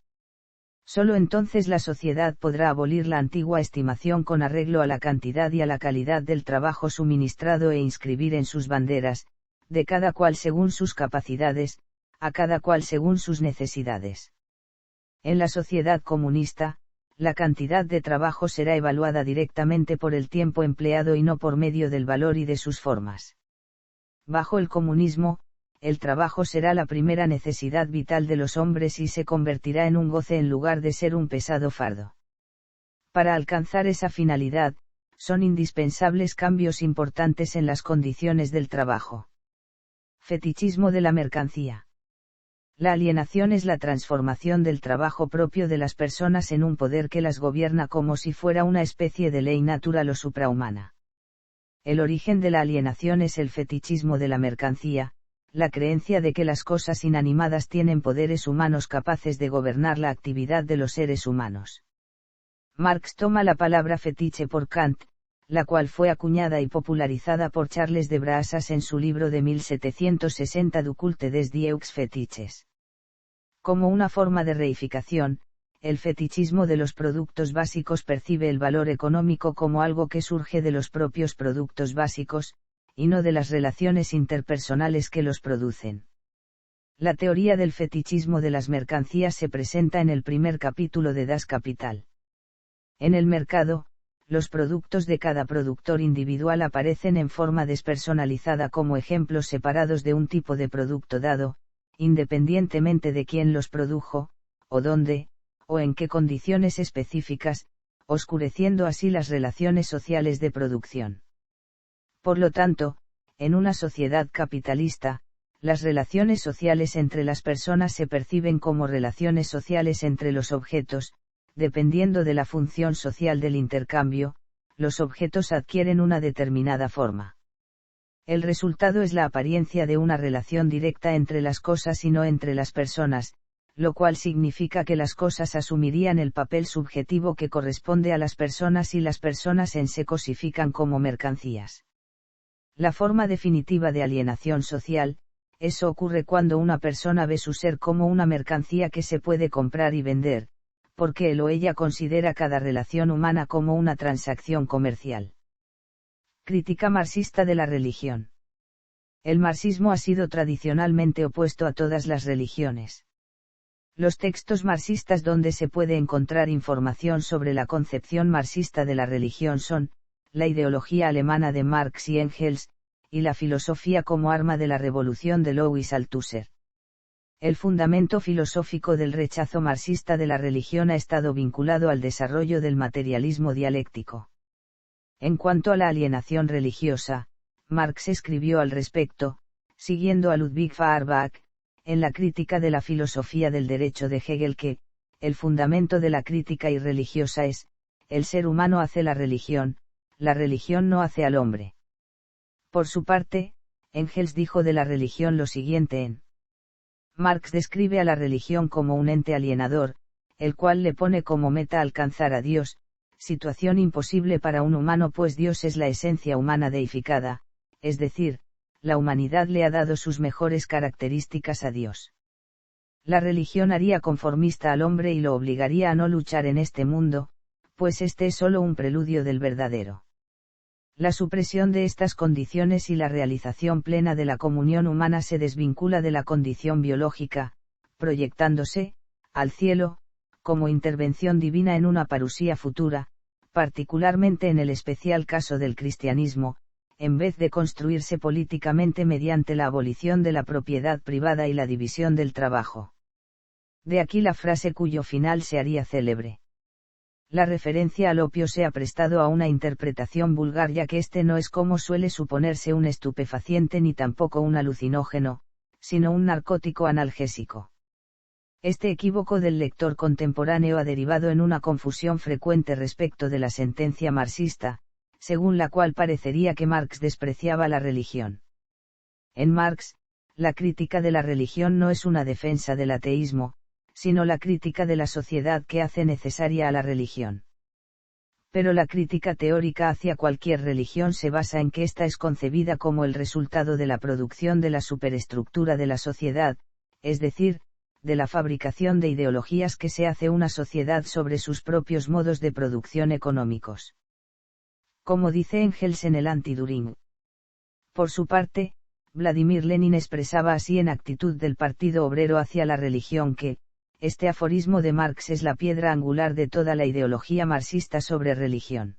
Solo entonces la sociedad podrá abolir la antigua estimación con arreglo a la cantidad y a la calidad del trabajo suministrado e inscribir en sus banderas, de cada cual según sus capacidades, a cada cual según sus necesidades. En la sociedad comunista, la cantidad de trabajo será evaluada directamente por el tiempo empleado y no por medio del valor y de sus formas. Bajo el comunismo, el trabajo será la primera necesidad vital de los hombres y se convertirá en un goce en lugar de ser un pesado fardo. Para alcanzar esa finalidad, son indispensables cambios importantes en las condiciones del trabajo. Fetichismo de la mercancía. La alienación es la transformación del trabajo propio de las personas en un poder que las gobierna como si fuera una especie de ley natural o suprahumana. El origen de la alienación es el fetichismo de la mercancía, la creencia de que las cosas inanimadas tienen poderes humanos capaces de gobernar la actividad de los seres humanos. Marx toma la palabra fetiche por Kant, la cual fue acuñada y popularizada por Charles de Brassas en su libro de 1760 Du culte des Dieux fetiches. Como una forma de reificación, el fetichismo de los productos básicos percibe el valor económico como algo que surge de los propios productos básicos, y no de las relaciones interpersonales que los producen. La teoría del fetichismo de las mercancías se presenta en el primer capítulo de Das Kapital. En el mercado, los productos de cada productor individual aparecen en forma despersonalizada como ejemplos separados de un tipo de producto dado, independientemente de quién los produjo, o dónde, o en qué condiciones específicas, oscureciendo así las relaciones sociales de producción. Por lo tanto, en una sociedad capitalista, las relaciones sociales entre las personas se perciben como relaciones sociales entre los objetos, dependiendo de la función social del intercambio, los objetos adquieren una determinada forma. El resultado es la apariencia de una relación directa entre las cosas y no entre las personas, lo cual significa que las cosas asumirían el papel subjetivo que corresponde a las personas y las personas se cosifican como mercancías. La forma definitiva de alienación social, eso ocurre cuando una persona ve su ser como una mercancía que se puede comprar y vender, porque él o ella considera cada relación humana como una transacción comercial. Crítica marxista de la religión. El marxismo ha sido tradicionalmente opuesto a todas las religiones. Los textos marxistas donde se puede encontrar información sobre la concepción marxista de la religión son, la ideología alemana de Marx y Engels, y la filosofía como arma de la revolución de Louis Althusser. El fundamento filosófico del rechazo marxista de la religión ha estado vinculado al desarrollo del materialismo dialéctico. En cuanto a la alienación religiosa, Marx escribió al respecto, siguiendo a Ludwig Feuerbach, en la crítica de la filosofía del derecho de Hegel que, el fundamento de la crítica irreligiosa es, el ser humano hace la religión no hace al hombre. Por su parte, Engels dijo de la religión lo siguiente en Marx describe a la religión como un ente alienador, el cual le pone como meta alcanzar a Dios, situación imposible para un humano pues Dios es la esencia humana deificada, es decir, la humanidad le ha dado sus mejores características a Dios. La religión haría conformista al hombre y lo obligaría a no luchar en este mundo, pues este es solo un preludio del verdadero. La supresión de estas condiciones y la realización plena de la comunión humana se desvincula de la condición biológica, proyectándose, al cielo, como intervención divina en una parusía futura, particularmente en el especial caso del cristianismo, en vez de construirse políticamente mediante la abolición de la propiedad privada y la división del trabajo. De aquí la frase cuyo final se haría célebre. La referencia al opio se ha prestado a una interpretación vulgar ya que este no es como suele suponerse un estupefaciente ni tampoco un alucinógeno, sino un narcótico analgésico. Este equívoco del lector contemporáneo ha derivado en una confusión frecuente respecto de la sentencia marxista, según la cual parecería que Marx despreciaba la religión. En Marx, la crítica de la religión no es una defensa del ateísmo, sino la crítica de la sociedad que hace necesaria a la religión. Pero la crítica teórica hacia cualquier religión se basa en que ésta es concebida como el resultado de la producción de la superestructura de la sociedad, es decir, de la fabricación de ideologías que se hace una sociedad sobre sus propios modos de producción económicos. Como dice Engels en el Anti-Düring. Por su parte, Vladimir Lenin expresaba así en actitud del Partido Obrero hacia la religión que, este aforismo de Marx es la piedra angular de toda la ideología marxista sobre religión.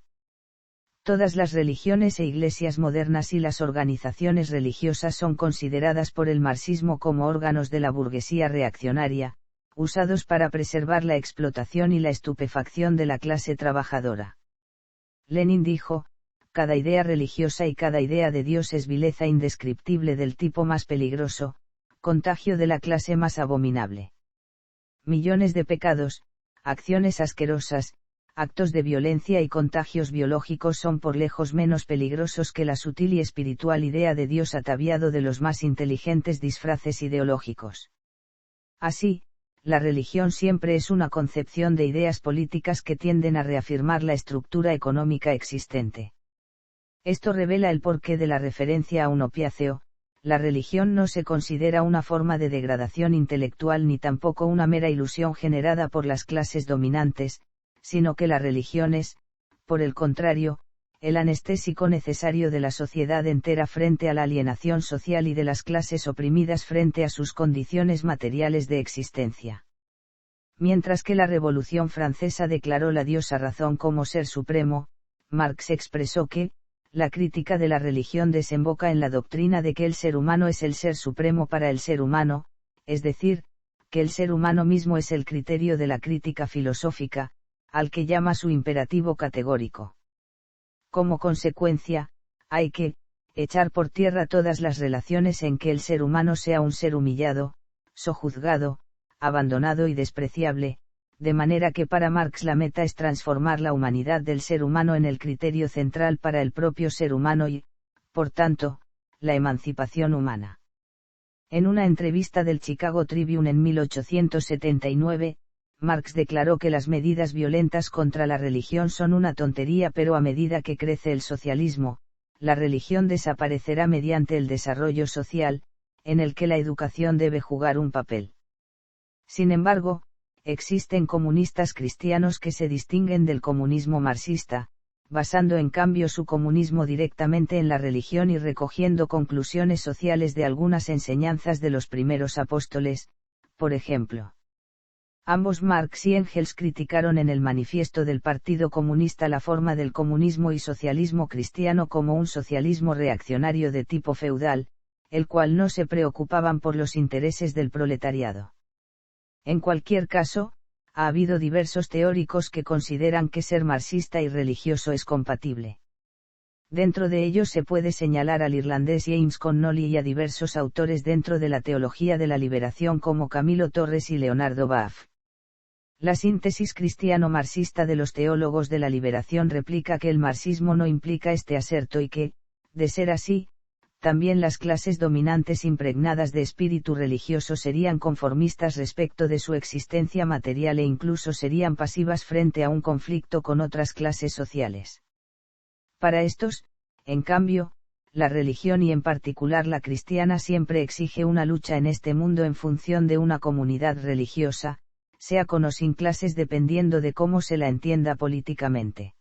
Todas las religiones e iglesias modernas y las organizaciones religiosas son consideradas por el marxismo como órganos de la burguesía reaccionaria, usados para preservar la explotación y la estupefacción de la clase trabajadora. Lenin dijo, cada idea religiosa y cada idea de Dios es vileza indescriptible del tipo más peligroso, contagio de la clase más abominable. Millones de pecados, acciones asquerosas, actos de violencia y contagios biológicos son por lejos menos peligrosos que la sutil y espiritual idea de Dios ataviado de los más inteligentes disfraces ideológicos. Así, la religión siempre es una concepción de ideas políticas que tienden a reafirmar la estructura económica existente. Esto revela el porqué de la referencia a un opiáceo. La religión no se considera una forma de degradación intelectual ni tampoco una mera ilusión generada por las clases dominantes, sino que la religión es, por el contrario, el anestésico necesario de la sociedad entera frente a la alienación social y de las clases oprimidas frente a sus condiciones materiales de existencia. Mientras que la Revolución Francesa declaró la diosa razón como ser supremo, Marx expresó que, la crítica de la religión desemboca en la doctrina de que el ser humano es el ser supremo para el ser humano, es decir, que el ser humano mismo es el criterio de la crítica filosófica, al que llama su imperativo categórico. Como consecuencia, hay que echar por tierra todas las relaciones en que el ser humano sea un ser humillado, sojuzgado, abandonado y despreciable, de manera que para Marx la meta es transformar la humanidad del ser humano en el criterio central para el propio ser humano y, por tanto, la emancipación humana. En una entrevista del Chicago Tribune en 1879, Marx declaró que las medidas violentas contra la religión son una tontería, pero a medida que crece el socialismo, la religión desaparecerá mediante el desarrollo social, en el que la educación debe jugar un papel. Sin embargo, existen comunistas cristianos que se distinguen del comunismo marxista, basando en cambio su comunismo directamente en la religión y recogiendo conclusiones sociales de algunas enseñanzas de los primeros apóstoles, por ejemplo. Ambos Marx y Engels criticaron en el manifiesto del Partido Comunista la forma del comunismo y socialismo cristiano como un socialismo reaccionario de tipo feudal, el cual no se preocupaban por los intereses del proletariado. En cualquier caso, ha habido diversos teóricos que consideran que ser marxista y religioso es compatible. Dentro de ellos se puede señalar al irlandés James Connolly y a diversos autores dentro de la teología de la liberación como Camilo Torres y Leonardo Baff. La síntesis cristiano-marxista de los teólogos de la liberación replica que el marxismo no implica este aserto y que, de ser así, también las clases dominantes impregnadas de espíritu religioso serían conformistas respecto de su existencia material e incluso serían pasivas frente a un conflicto con otras clases sociales. Para estos, en cambio, la religión y en particular la cristiana siempre exige una lucha en este mundo en función de una comunidad religiosa, sea con o sin clases dependiendo de cómo se la entienda políticamente.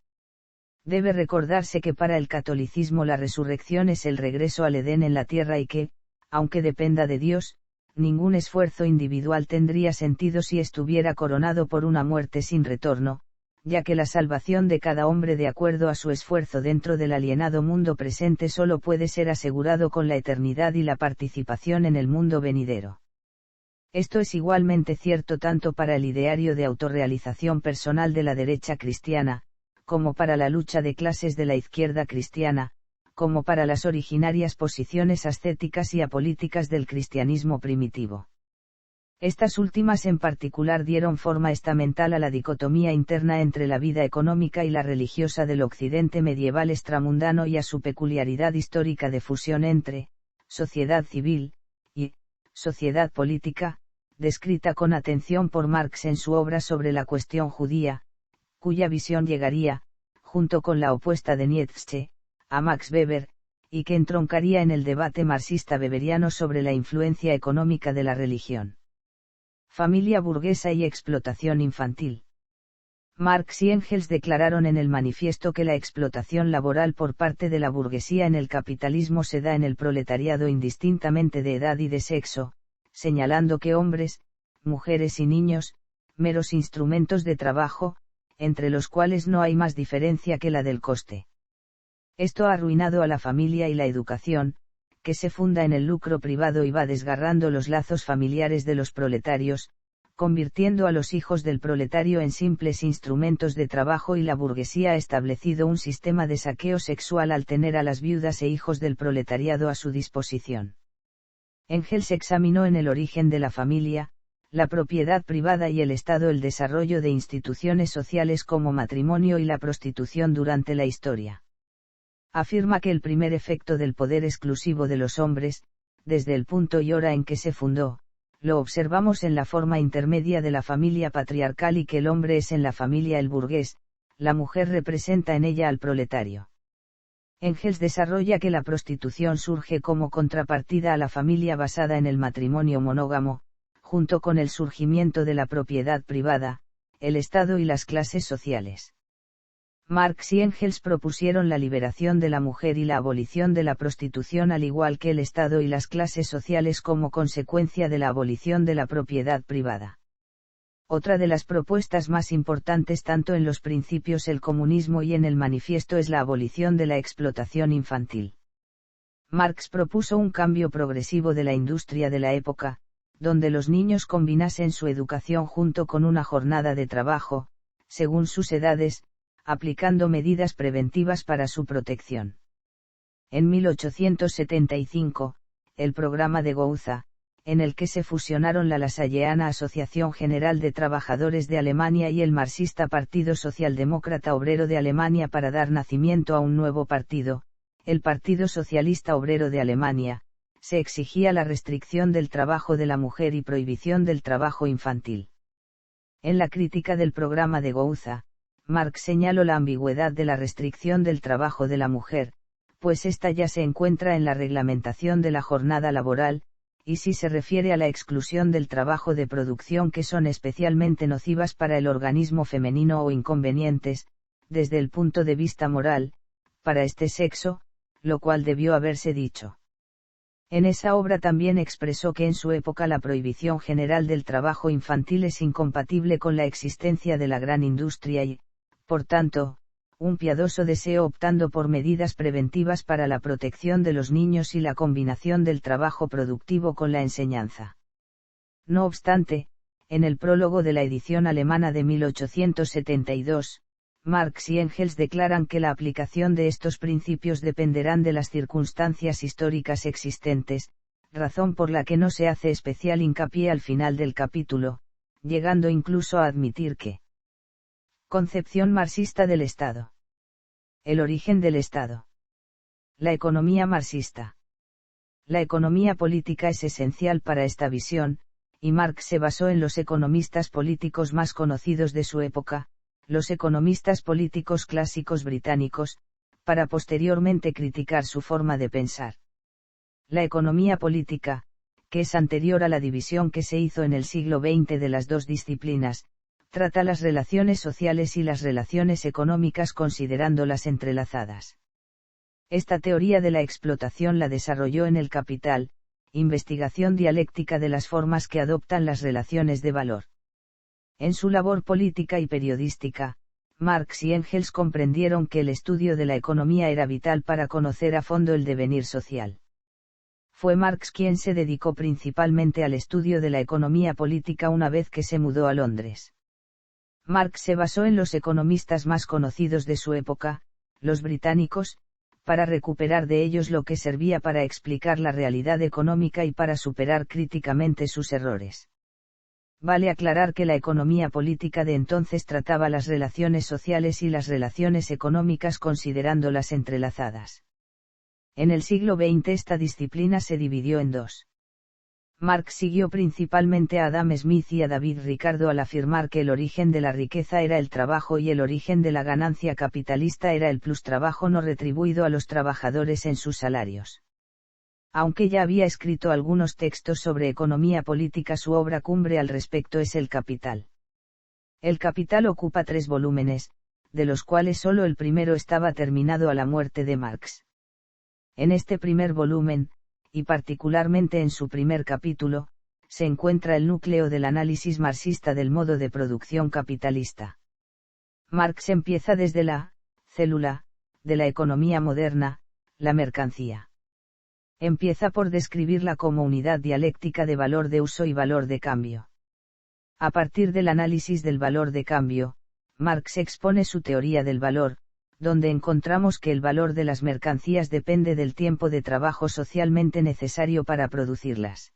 Debe recordarse que para el catolicismo la resurrección es el regreso al Edén en la tierra y que, aunque dependa de Dios, ningún esfuerzo individual tendría sentido si estuviera coronado por una muerte sin retorno, ya que la salvación de cada hombre de acuerdo a su esfuerzo dentro del alienado mundo presente solo puede ser asegurado con la eternidad y la participación en el mundo venidero. Esto es igualmente cierto tanto para el ideario de autorrealización personal de la derecha cristiana, como para la lucha de clases de la izquierda cristiana, como para las originarias posiciones ascéticas y apolíticas del cristianismo primitivo. Estas últimas en particular dieron forma estamental a la dicotomía interna entre la vida económica y la religiosa del occidente medieval extramundano y a su peculiaridad histórica de fusión entre sociedad civil y sociedad política, descrita con atención por Marx en su obra sobre la cuestión judía, cuya visión llegaría, junto con la opuesta de Nietzsche, a Max Weber, y que entroncaría en el debate marxista-weberiano sobre la influencia económica de la religión. Familia burguesa y explotación infantil. Marx y Engels declararon en el manifiesto que la explotación laboral por parte de la burguesía en el capitalismo se da en el proletariado indistintamente de edad y de sexo, señalando que hombres, mujeres y niños, meros instrumentos de trabajo, entre los cuales no hay más diferencia que la del coste. Esto ha arruinado a la familia y la educación, que se funda en el lucro privado y va desgarrando los lazos familiares de los proletarios, convirtiendo a los hijos del proletario en simples instrumentos de trabajo, y la burguesía ha establecido un sistema de saqueo sexual al tener a las viudas e hijos del proletariado a su disposición. Engels examinó en el origen de la familia, la propiedad privada y el Estado el desarrollo de instituciones sociales como matrimonio y la prostitución durante la historia. Afirma que el primer efecto del poder exclusivo de los hombres, desde el punto y hora en que se fundó, lo observamos en la forma intermedia de la familia patriarcal, y que el hombre es en la familia el burgués, la mujer representa en ella al proletario. Engels desarrolla que la prostitución surge como contrapartida a la familia basada en el matrimonio monógamo, junto con el surgimiento de la propiedad privada, el Estado y las clases sociales. Marx y Engels propusieron la liberación de la mujer y la abolición de la prostitución, al igual que el Estado y las clases sociales, como consecuencia de la abolición de la propiedad privada. Otra de las propuestas más importantes tanto en los principios el comunismo y en el manifiesto es la abolición de la explotación infantil. Marx propuso un cambio progresivo de la industria de la época, donde los niños combinasen su educación junto con una jornada de trabajo, según sus edades, aplicando medidas preventivas para su protección. En 1875, el programa de Gouza, en el que se fusionaron la Lasalleana Asociación General de Trabajadores de Alemania y el marxista Partido Socialdemócrata Obrero de Alemania, para dar nacimiento a un nuevo partido, el Partido Socialista Obrero de Alemania, se exigía la restricción del trabajo de la mujer y prohibición del trabajo infantil. En la crítica del programa de Gouza, Marx señaló la ambigüedad de la restricción del trabajo de la mujer, pues ésta ya se encuentra en la reglamentación de la jornada laboral, y si se refiere a la exclusión del trabajo de producción, que son especialmente nocivas para el organismo femenino o inconvenientes, desde el punto de vista moral, para este sexo, lo cual debió haberse dicho. En esa obra también expresó que en su época la prohibición general del trabajo infantil es incompatible con la existencia de la gran industria y, por tanto, un piadoso deseo optando por medidas preventivas para la protección de los niños y la combinación del trabajo productivo con la enseñanza. No obstante, en el prólogo de la edición alemana de 1872, Marx y Engels declaran que la aplicación de estos principios dependerán de las circunstancias históricas existentes, razón por la que no se hace especial hincapié al final del capítulo, llegando incluso a admitir que concepción marxista del Estado. El origen del Estado. La economía marxista. La economía política es esencial para esta visión, y Marx se basó en los economistas políticos más conocidos de su época, los economistas políticos clásicos británicos, para posteriormente criticar su forma de pensar. La economía política, que es anterior a la división que se hizo en el siglo XX de las dos disciplinas, trata las relaciones sociales y las relaciones económicas considerándolas entrelazadas. Esta teoría de la explotación la desarrolló en El Capital, investigación dialéctica de las formas que adoptan las relaciones de valor. En su labor política y periodística, Marx y Engels comprendieron que el estudio de la economía era vital para conocer a fondo el devenir social. Fue Marx quien se dedicó principalmente al estudio de la economía política una vez que se mudó a Londres. Marx se basó en los economistas más conocidos de su época, los británicos, para recuperar de ellos lo que servía para explicar la realidad económica y para superar críticamente sus errores. Vale aclarar que la economía política de entonces trataba las relaciones sociales y las relaciones económicas considerándolas entrelazadas. En el siglo XX esta disciplina se dividió en dos. Marx siguió principalmente a Adam Smith y a David Ricardo al afirmar que el origen de la riqueza era el trabajo y el origen de la ganancia capitalista era el plustrabajo no retribuido a los trabajadores en sus salarios. Aunque ya había escrito algunos textos sobre economía política, su obra cumbre al respecto es El Capital. El Capital ocupa 3 volúmenes, de los cuales solo el primero estaba terminado a la muerte de Marx. En este primer volumen, y particularmente en su primer capítulo, se encuentra el núcleo del análisis marxista del modo de producción capitalista. Marx empieza desde la célula de la economía moderna, la mercancía. Empieza por describirla como unidad dialéctica de valor de uso y valor de cambio. A partir del análisis del valor de cambio, Marx expone su teoría del valor, donde encontramos que el valor de las mercancías depende del tiempo de trabajo socialmente necesario para producirlas.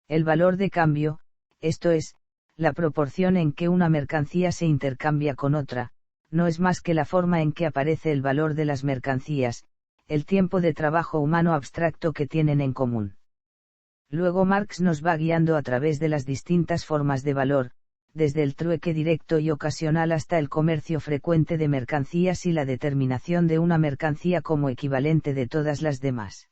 El valor de cambio, esto es, la proporción en que una mercancía se intercambia con otra, no es más que la forma en que aparece el valor de las mercancías, el tiempo de trabajo humano abstracto que tienen en común. Luego Marx nos va guiando a través de las distintas formas de valor, desde el trueque directo y ocasional hasta el comercio frecuente de mercancías y la determinación de una mercancía como equivalente de todas las demás.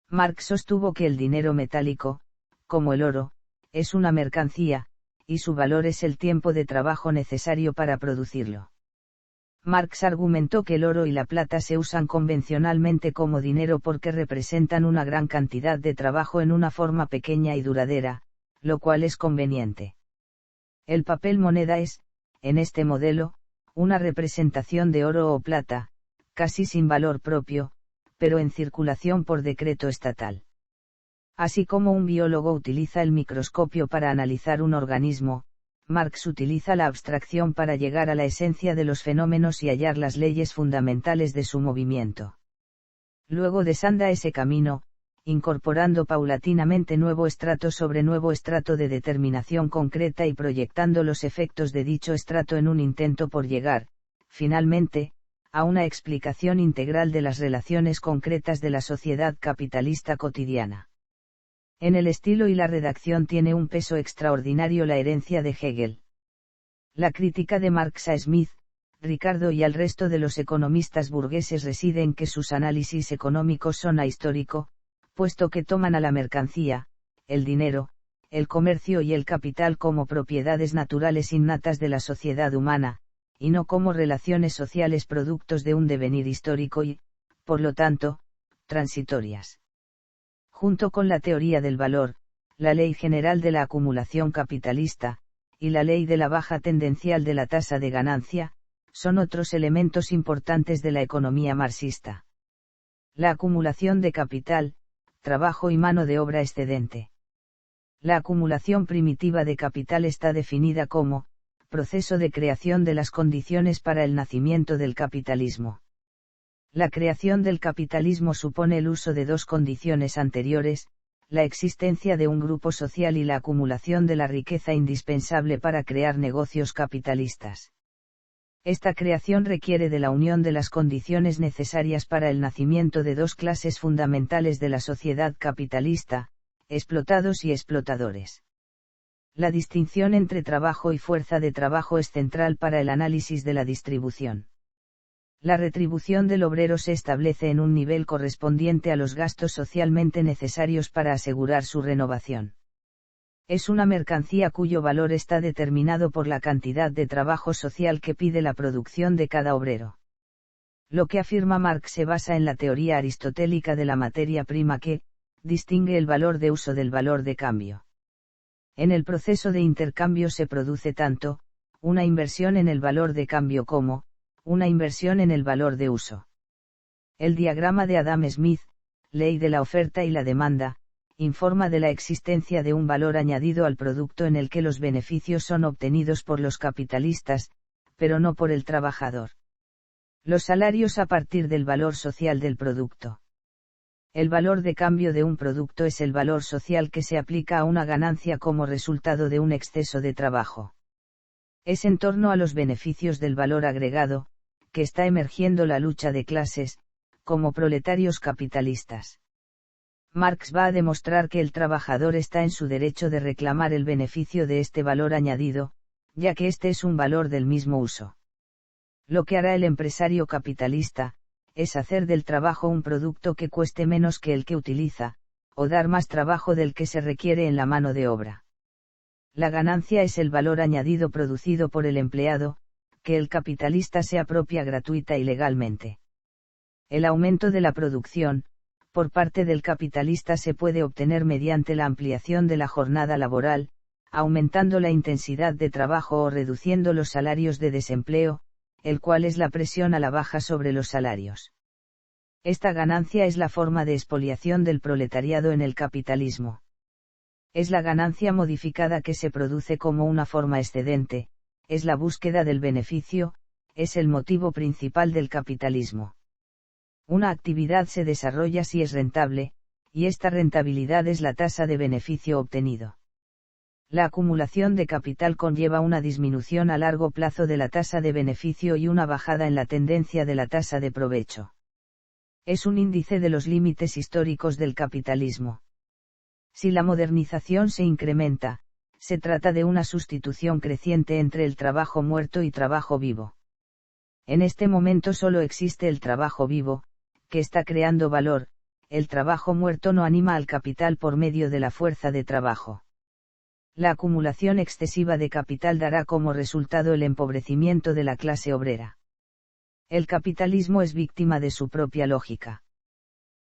Marx sostuvo que el dinero metálico, como el oro, es una mercancía, y su valor es el tiempo de trabajo necesario para producirlo. Marx argumentó que el oro y la plata se usan convencionalmente como dinero porque representan una gran cantidad de trabajo en una forma pequeña y duradera, lo cual es conveniente. El papel moneda es, en este modelo, una representación de oro o plata, casi sin valor propio, pero en circulación por decreto estatal. Así como un biólogo utiliza el microscopio para analizar un organismo, Marx utiliza la abstracción para llegar a la esencia de los fenómenos y hallar las leyes fundamentales de su movimiento. Luego desanda ese camino, incorporando paulatinamente nuevo estrato sobre nuevo estrato de determinación concreta y proyectando los efectos de dicho estrato en un intento por llegar, finalmente, a una explicación integral de las relaciones concretas de la sociedad capitalista cotidiana. En el estilo y la redacción tiene un peso extraordinario la herencia de Hegel. La crítica de Marx a Smith, Ricardo y al resto de los economistas burgueses reside en que sus análisis económicos son ahistórico, puesto que toman a la mercancía, el dinero, el comercio y el capital como propiedades naturales innatas de la sociedad humana, y no como relaciones sociales productos de un devenir histórico y, por lo tanto, transitorias. Junto con la teoría del valor, la ley general de la acumulación capitalista, y la ley de la baja tendencial de la tasa de ganancia, son otros elementos importantes de la economía marxista. La acumulación de capital, trabajo y mano de obra excedente. La acumulación primitiva de capital está definida como, proceso de creación de las condiciones para el nacimiento del capitalismo. La creación del capitalismo supone el uso de 2 condiciones anteriores, la existencia de un grupo social y la acumulación de la riqueza indispensable para crear negocios capitalistas. Esta creación requiere de la unión de las condiciones necesarias para el nacimiento de 2 clases fundamentales de la sociedad capitalista, explotados y explotadores. La distinción entre trabajo y fuerza de trabajo es central para el análisis de la distribución. La retribución del obrero se establece en un nivel correspondiente a los gastos socialmente necesarios para asegurar su renovación. Es una mercancía cuyo valor está determinado por la cantidad de trabajo social que pide la producción de cada obrero. Lo que afirma Marx se basa en la teoría aristotélica de la materia prima que, distingue el valor de uso del valor de cambio. En el proceso de intercambio se produce tanto, una inversión en el valor de cambio como, una inversión en el valor de uso. El diagrama de Adam Smith, ley de la oferta y la demanda, informa de la existencia de un valor añadido al producto en el que los beneficios son obtenidos por los capitalistas, pero no por el trabajador. Los salarios a partir del valor social del producto. El valor de cambio de un producto es el valor social que se aplica a una ganancia como resultado de un exceso de trabajo. Es en torno a los beneficios del valor agregado, que está emergiendo la lucha de clases, como proletarios capitalistas. Marx va a demostrar que el trabajador está en su derecho de reclamar el beneficio de este valor añadido, ya que este es un valor del mismo uso. Lo que hará el empresario capitalista, es hacer del trabajo un producto que cueste menos que el que utiliza, o dar más trabajo del que se requiere en la mano de obra. La ganancia es el valor añadido producido por el empleado, que el capitalista se apropia gratuita y legalmente. El aumento de la producción, por parte del capitalista, se puede obtener mediante la ampliación de la jornada laboral, aumentando la intensidad de trabajo o reduciendo los salarios de desempleo, el cual es la presión a la baja sobre los salarios. Esta ganancia es la forma de expoliación del proletariado en el capitalismo. Es la ganancia modificada que se produce como una forma excedente, es la búsqueda del beneficio, es el motivo principal del capitalismo. Una actividad se desarrolla si es rentable, y esta rentabilidad es la tasa de beneficio obtenido. La acumulación de capital conlleva una disminución a largo plazo de la tasa de beneficio y una bajada en la tendencia de la tasa de provecho. Es un índice de los límites históricos del capitalismo. Si la modernización se incrementa, se trata de una sustitución creciente entre el trabajo muerto y trabajo vivo. En este momento solo existe el trabajo vivo, que está creando valor, el trabajo muerto no anima al capital por medio de la fuerza de trabajo. La acumulación excesiva de capital dará como resultado el empobrecimiento de la clase obrera. El capitalismo es víctima de su propia lógica.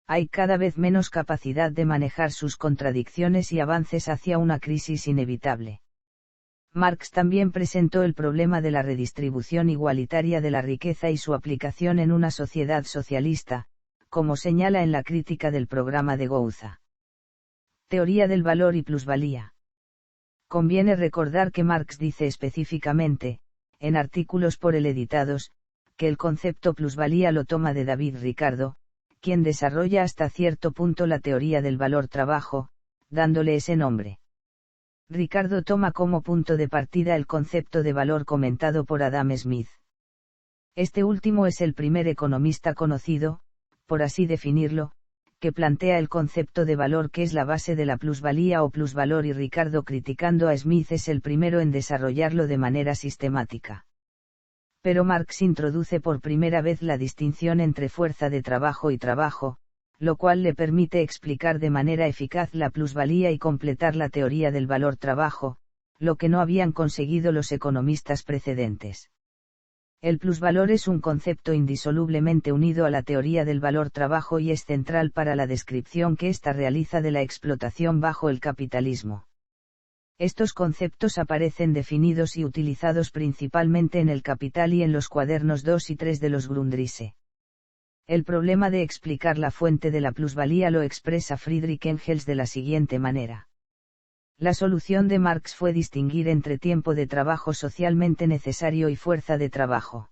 Hay cada vez menos capacidad de manejar sus contradicciones y avances hacia una crisis inevitable. Marx también presentó el problema de la redistribución igualitaria de la riqueza y su aplicación en una sociedad socialista, como señala en la crítica del programa de Gouza. Teoría del valor y plusvalía. Conviene recordar que Marx dice específicamente, en artículos por él editados, que el concepto plusvalía lo toma de David Ricardo, quien desarrolla hasta cierto punto la teoría del valor-trabajo, dándole ese nombre. Ricardo toma como punto de partida el concepto de valor comentado por Adam Smith. Este último es el primer economista conocido, por así definirlo, que plantea el concepto de valor, que es la base de la plusvalía o plusvalor, y Ricardo, criticando a Smith, es el primero en desarrollarlo de manera sistemática. Pero Marx introduce por primera vez la distinción entre fuerza de trabajo y trabajo, lo cual le permite explicar de manera eficaz la plusvalía y completar la teoría del valor-trabajo, lo que no habían conseguido los economistas precedentes. El plusvalor es un concepto indisolublemente unido a la teoría del valor-trabajo y es central para la descripción que ésta realiza de la explotación bajo el capitalismo. Estos conceptos aparecen definidos y utilizados principalmente en El Capital y en los cuadernos 2 y 3 de los Grundrisse. El problema de explicar la fuente de la plusvalía lo expresa Friedrich Engels de la siguiente manera. La solución de Marx fue distinguir entre tiempo de trabajo socialmente necesario y fuerza de trabajo.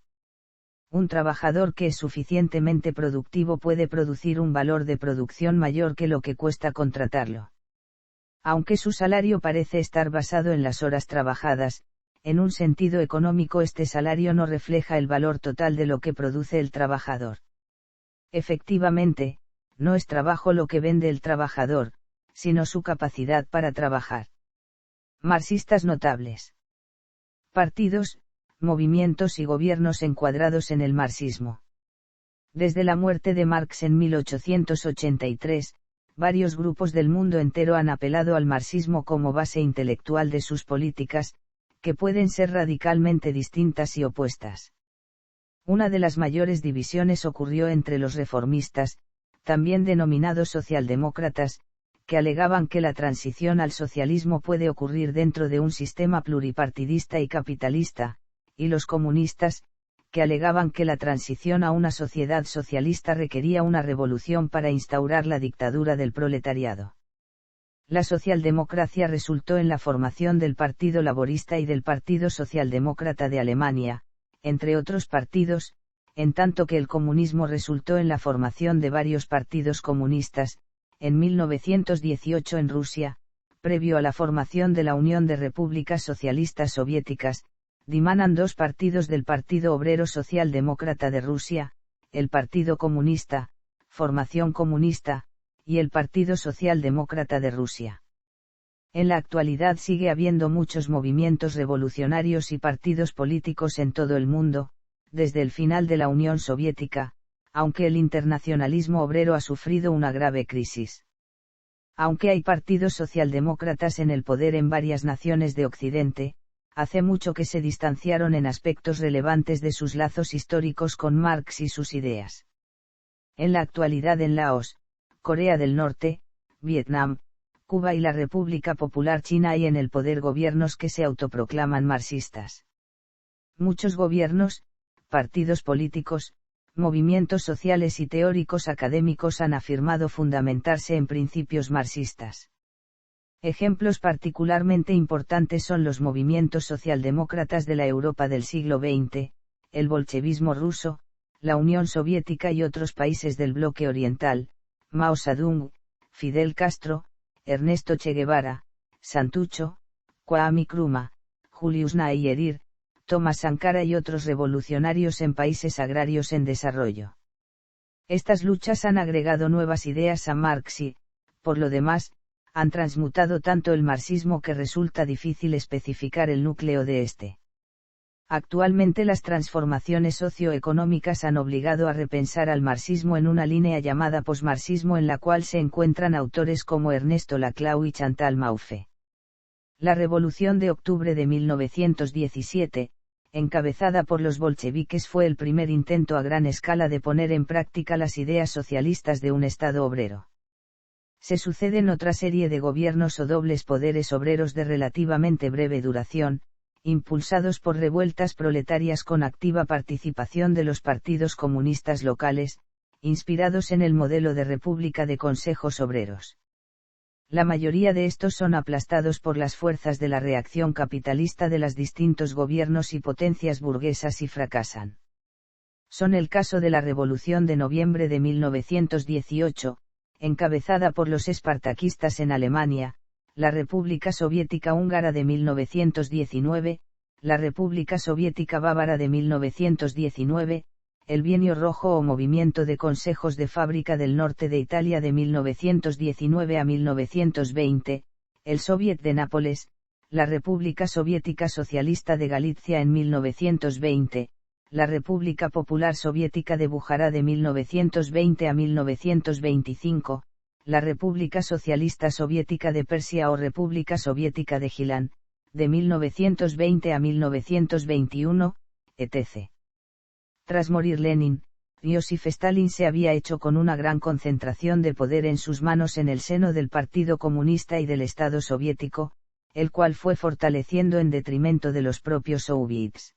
Un trabajador que es suficientemente productivo puede producir un valor de producción mayor que lo que cuesta contratarlo. Aunque su salario parece estar basado en las horas trabajadas, en un sentido económico este salario no refleja el valor total de lo que produce el trabajador. Efectivamente, no es trabajo lo que vende el trabajador, sino su capacidad para trabajar. Marxistas notables. Partidos, movimientos y gobiernos encuadrados en el marxismo. Desde la muerte de Marx en 1883, varios grupos del mundo entero han apelado al marxismo como base intelectual de sus políticas, que pueden ser radicalmente distintas y opuestas. Una de las mayores divisiones ocurrió entre los reformistas, también denominados socialdemócratas, que alegaban que la transición al socialismo puede ocurrir dentro de un sistema pluripartidista y capitalista, y los comunistas, que alegaban que la transición a una sociedad socialista requería una revolución para instaurar la dictadura del proletariado. La socialdemocracia resultó en la formación del Partido Laborista y del Partido Socialdemócrata de Alemania, entre otros partidos, en tanto que el comunismo resultó en la formación de varios partidos comunistas. En 1918 en Rusia, previo a la formación de la Unión de Repúblicas Socialistas Soviéticas, dimanan dos partidos del Partido Obrero Socialdemócrata de Rusia, el Partido Comunista, Formación Comunista, y el Partido Socialdemócrata de Rusia. En la actualidad sigue habiendo muchos movimientos revolucionarios y partidos políticos en todo el mundo, desde el final de la Unión Soviética, aunque el internacionalismo obrero ha sufrido una grave crisis. Aunque hay partidos socialdemócratas en el poder en varias naciones de Occidente, hace mucho que se distanciaron en aspectos relevantes de sus lazos históricos con Marx y sus ideas. En la actualidad en Laos, Corea del Norte, Vietnam, Cuba y la República Popular China hay en el poder gobiernos que se autoproclaman marxistas. Muchos gobiernos, partidos políticos, movimientos sociales y teóricos académicos han afirmado fundamentarse en principios marxistas. Ejemplos particularmente importantes son los movimientos socialdemócratas de la Europa del siglo XX, el bolchevismo ruso, la Unión Soviética y otros países del bloque oriental, Mao Zedong, Fidel Castro, Ernesto Che Guevara, Santucho, Kwame Nkrumah, Julius Nyerere, Thomas Sankara y otros revolucionarios en países agrarios en desarrollo. Estas luchas han agregado nuevas ideas a Marx y, por lo demás, han transmutado tanto el marxismo que resulta difícil especificar el núcleo de este. Actualmente las transformaciones socioeconómicas han obligado a repensar al marxismo en una línea llamada posmarxismo en la cual se encuentran autores como Ernesto Laclau y Chantal Mouffe. La Revolución de Octubre de 1917, encabezada por los bolcheviques, fue el primer intento a gran escala de poner en práctica las ideas socialistas de un Estado obrero. Se suceden otra serie de gobiernos o dobles poderes obreros de relativamente breve duración, impulsados por revueltas proletarias con activa participación de los partidos comunistas locales, inspirados en el modelo de república de consejos obreros. La mayoría de estos son aplastados por las fuerzas de la reacción capitalista de los distintos gobiernos y potencias burguesas y fracasan. Son el caso de la Revolución de Noviembre de 1918, encabezada por los espartaquistas en Alemania, la República Soviética Húngara de 1919, la República Soviética Bávara de 1919, el Bienio Rojo o Movimiento de Consejos de Fábrica del Norte de Italia de 1919 a 1920, el Soviet de Nápoles, la República Soviética Socialista de Galicia en 1920, la República Popular Soviética de Bujará de 1920 a 1925, la República Socialista Soviética de Persia o República Soviética de Gilán, de 1920 a 1921, etc. Tras morir Lenin, Joseph Stalin se había hecho con una gran concentración de poder en sus manos en el seno del Partido Comunista y del Estado soviético, el cual fue fortaleciendo en detrimento de los propios soviets.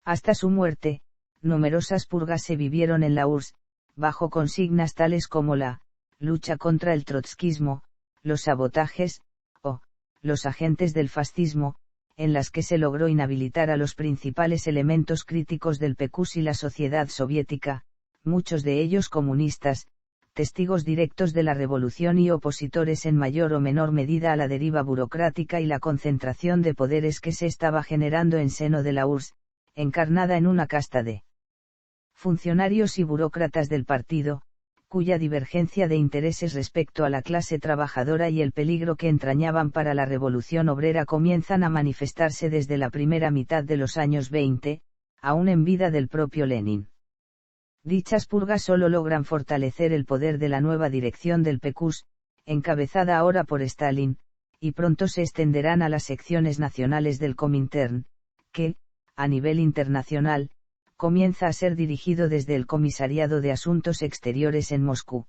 Hasta su muerte, numerosas purgas se vivieron en la URSS, bajo consignas tales como la lucha contra el trotskismo, los sabotajes, o los agentes del fascismo, en las que se logró inhabilitar a los principales elementos críticos del PQS y la sociedad soviética, muchos de ellos comunistas, testigos directos de la revolución y opositores en mayor o menor medida a la deriva burocrática y la concentración de poderes que se estaba generando en seno de la URSS, encarnada en una casta de funcionarios y burócratas del partido, cuya divergencia de intereses respecto a la clase trabajadora y el peligro que entrañaban para la revolución obrera comienzan a manifestarse desde la primera mitad de los años 20, aún en vida del propio Lenin. Dichas purgas solo logran fortalecer el poder de la nueva dirección del PQS, encabezada ahora por Stalin, y pronto se extenderán a las secciones nacionales del Comintern, que, a nivel internacional, comienza a ser dirigido desde el Comisariado de Asuntos Exteriores en Moscú.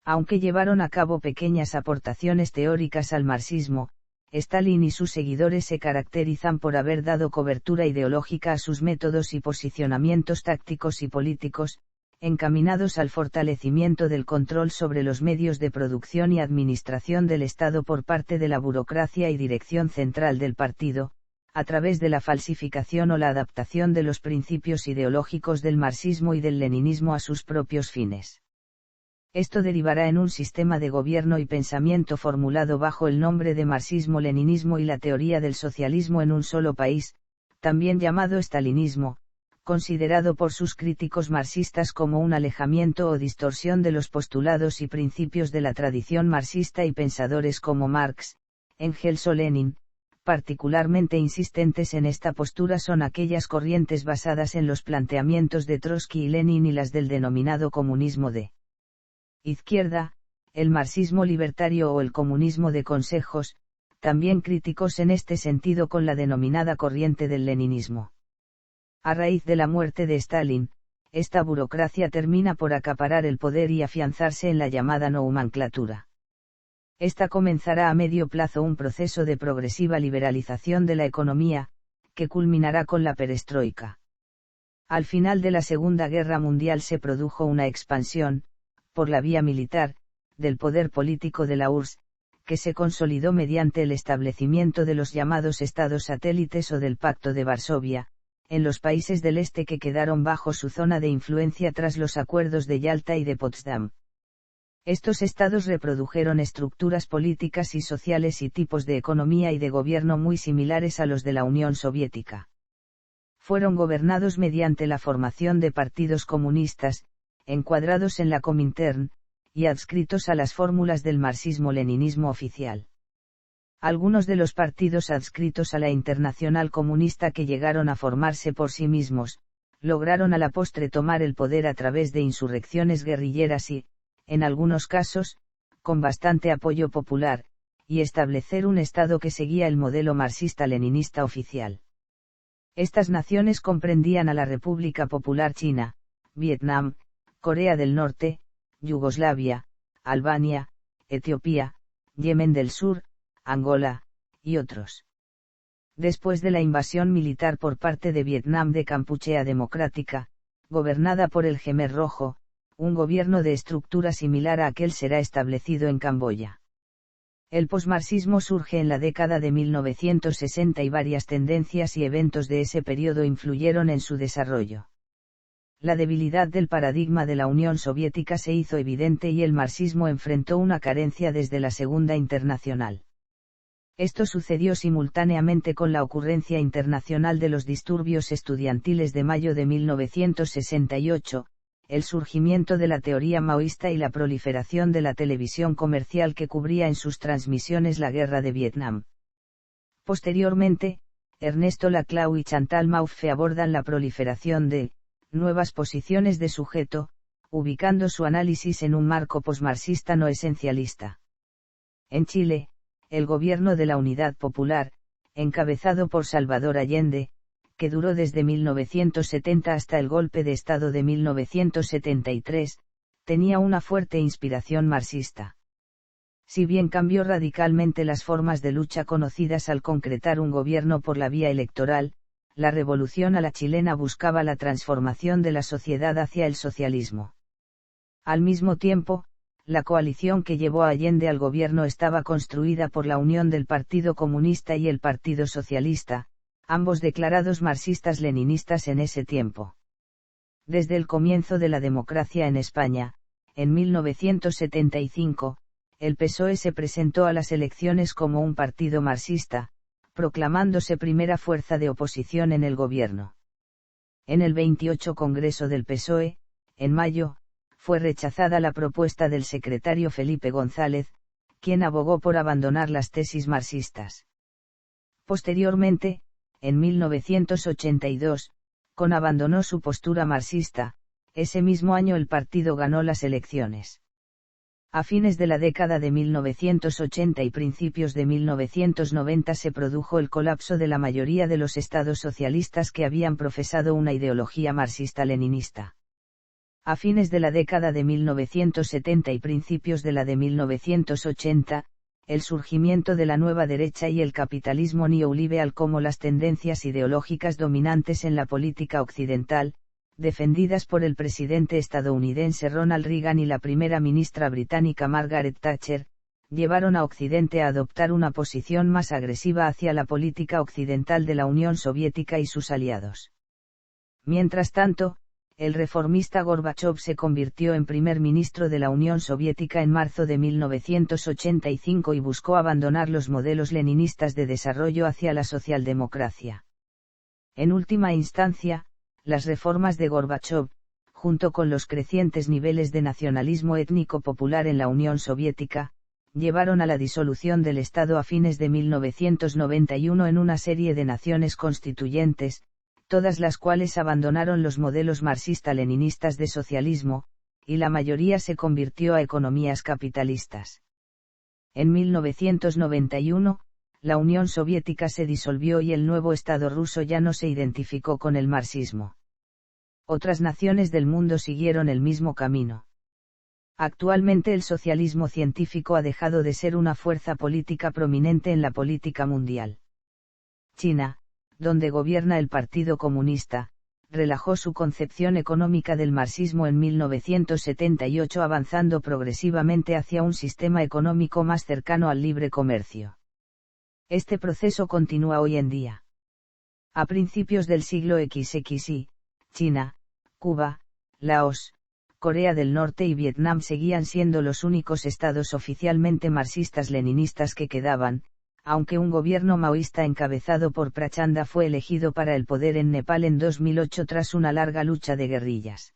Aunque llevaron a cabo pequeñas aportaciones teóricas al marxismo, Stalin y sus seguidores se caracterizan por haber dado cobertura ideológica a sus métodos y posicionamientos tácticos y políticos, encaminados al fortalecimiento del control sobre los medios de producción y administración del Estado por parte de la burocracia y dirección central del partido, a través de la falsificación o la adaptación de los principios ideológicos del marxismo y del leninismo a sus propios fines. Esto derivará en un sistema de gobierno y pensamiento formulado bajo el nombre de marxismo-leninismo y la teoría del socialismo en un solo país, también llamado estalinismo, considerado por sus críticos marxistas como un alejamiento o distorsión de los postulados y principios de la tradición marxista y pensadores como Marx, Engels o Lenin, Particularmente insistentes en esta postura son aquellas corrientes basadas en los planteamientos de Trotsky y Lenin y las del denominado comunismo de izquierda, el marxismo libertario o el comunismo de consejos, también críticos en este sentido con la denominada corriente del leninismo. A raíz de la muerte de Stalin, esta burocracia termina por acaparar el poder y afianzarse en la llamada nomenclatura. Esta comenzará a medio plazo un proceso de progresiva liberalización de la economía, que culminará con la perestroika. Al final de la Segunda Guerra Mundial se produjo una expansión, por la vía militar, del poder político de la URSS, que se consolidó mediante el establecimiento de los llamados estados satélites o del Pacto de Varsovia, en los países del este que quedaron bajo su zona de influencia tras los acuerdos de Yalta y de Potsdam. Estos estados reprodujeron estructuras políticas y sociales y tipos de economía y de gobierno muy similares a los de la Unión Soviética. Fueron gobernados mediante la formación de partidos comunistas, encuadrados en la Comintern, y adscritos a las fórmulas del marxismo-leninismo oficial. Algunos de los partidos adscritos a la Internacional Comunista que llegaron a formarse por sí mismos, lograron a la postre tomar el poder a través de insurrecciones guerrilleras y, en algunos casos, con bastante apoyo popular, y establecer un Estado que seguía el modelo marxista-leninista oficial. Estas naciones comprendían a la República Popular China, Vietnam, Corea del Norte, Yugoslavia, Albania, Etiopía, Yemen del Sur, Angola, y otros. Después de la invasión militar por parte de Vietnam de Kampuchea Democrática, gobernada por el Khmer Rojo, un gobierno de estructura similar a aquel será establecido en Camboya. El posmarxismo surge en la década de 1960 y varias tendencias y eventos de ese periodo influyeron en su desarrollo. La debilidad del paradigma de la Unión Soviética se hizo evidente y el marxismo enfrentó una carencia desde la Segunda Internacional. Esto sucedió simultáneamente con la ocurrencia internacional de los disturbios estudiantiles de mayo de 1968, el surgimiento de la teoría maoísta y la proliferación de la televisión comercial que cubría en sus transmisiones la guerra de Vietnam. Posteriormente, Ernesto Laclau y Chantal Mouffe abordan la proliferación de nuevas posiciones de sujeto, ubicando su análisis en un marco posmarxista no esencialista. En Chile, el gobierno de la Unidad Popular, encabezado por Salvador Allende, que duró desde 1970 hasta el golpe de Estado de 1973, tenía una fuerte inspiración marxista. Si bien cambió radicalmente las formas de lucha conocidas al concretar un gobierno por la vía electoral, la revolución a la chilena buscaba la transformación de la sociedad hacia el socialismo. Al mismo tiempo, la coalición que llevó a Allende al gobierno estaba construida por la unión del Partido Comunista y el Partido Socialista, ambos declarados marxistas-leninistas en ese tiempo. Desde el comienzo de la democracia en España, en 1975, el PSOE se presentó a las elecciones como un partido marxista, proclamándose primera fuerza de oposición en el gobierno. En el 28 Congreso del PSOE, en mayo, fue rechazada la propuesta del secretario Felipe González, quien abogó por abandonar las tesis marxistas. Posteriormente, en 1982, Con abandonó su postura marxista. Ese mismo año el partido ganó las elecciones. A fines de la década de 1980 y principios de 1990 se produjo el colapso de la mayoría de los estados socialistas que habían profesado una ideología marxista-leninista. A fines de la década de 1970 y principios de la de 1980, el surgimiento de la nueva derecha y el capitalismo neoliberal como las tendencias ideológicas dominantes en la política occidental, defendidas por el presidente estadounidense Ronald Reagan y la primera ministra británica Margaret Thatcher, llevaron a Occidente a adoptar una posición más agresiva hacia la política occidental de la Unión Soviética y sus aliados. Mientras tanto, el reformista Gorbachov se convirtió en primer ministro de la Unión Soviética en marzo de 1985 y buscó abandonar los modelos leninistas de desarrollo hacia la socialdemocracia. En última instancia, las reformas de Gorbachov, junto con los crecientes niveles de nacionalismo étnico popular en la Unión Soviética, llevaron a la disolución del Estado a fines de 1991 en una serie de naciones constituyentes, todas las cuales abandonaron los modelos marxista-leninistas de socialismo, y la mayoría se convirtió a economías capitalistas. En 1991, la Unión Soviética se disolvió y el nuevo Estado ruso ya no se identificó con el marxismo. Otras naciones del mundo siguieron el mismo camino. Actualmente el socialismo científico ha dejado de ser una fuerza política prominente en la política mundial. China, donde gobierna el Partido Comunista, relajó su concepción económica del marxismo en 1978, avanzando progresivamente hacia un sistema económico más cercano al libre comercio. Este proceso continúa hoy en día. A principios del siglo XXI, China, Cuba, Laos, Corea del Norte y Vietnam seguían siendo los únicos estados oficialmente marxistas-leninistas que quedaban, aunque un gobierno maoísta encabezado por Prachanda fue elegido para el poder en Nepal en 2008 tras una larga lucha de guerrillas.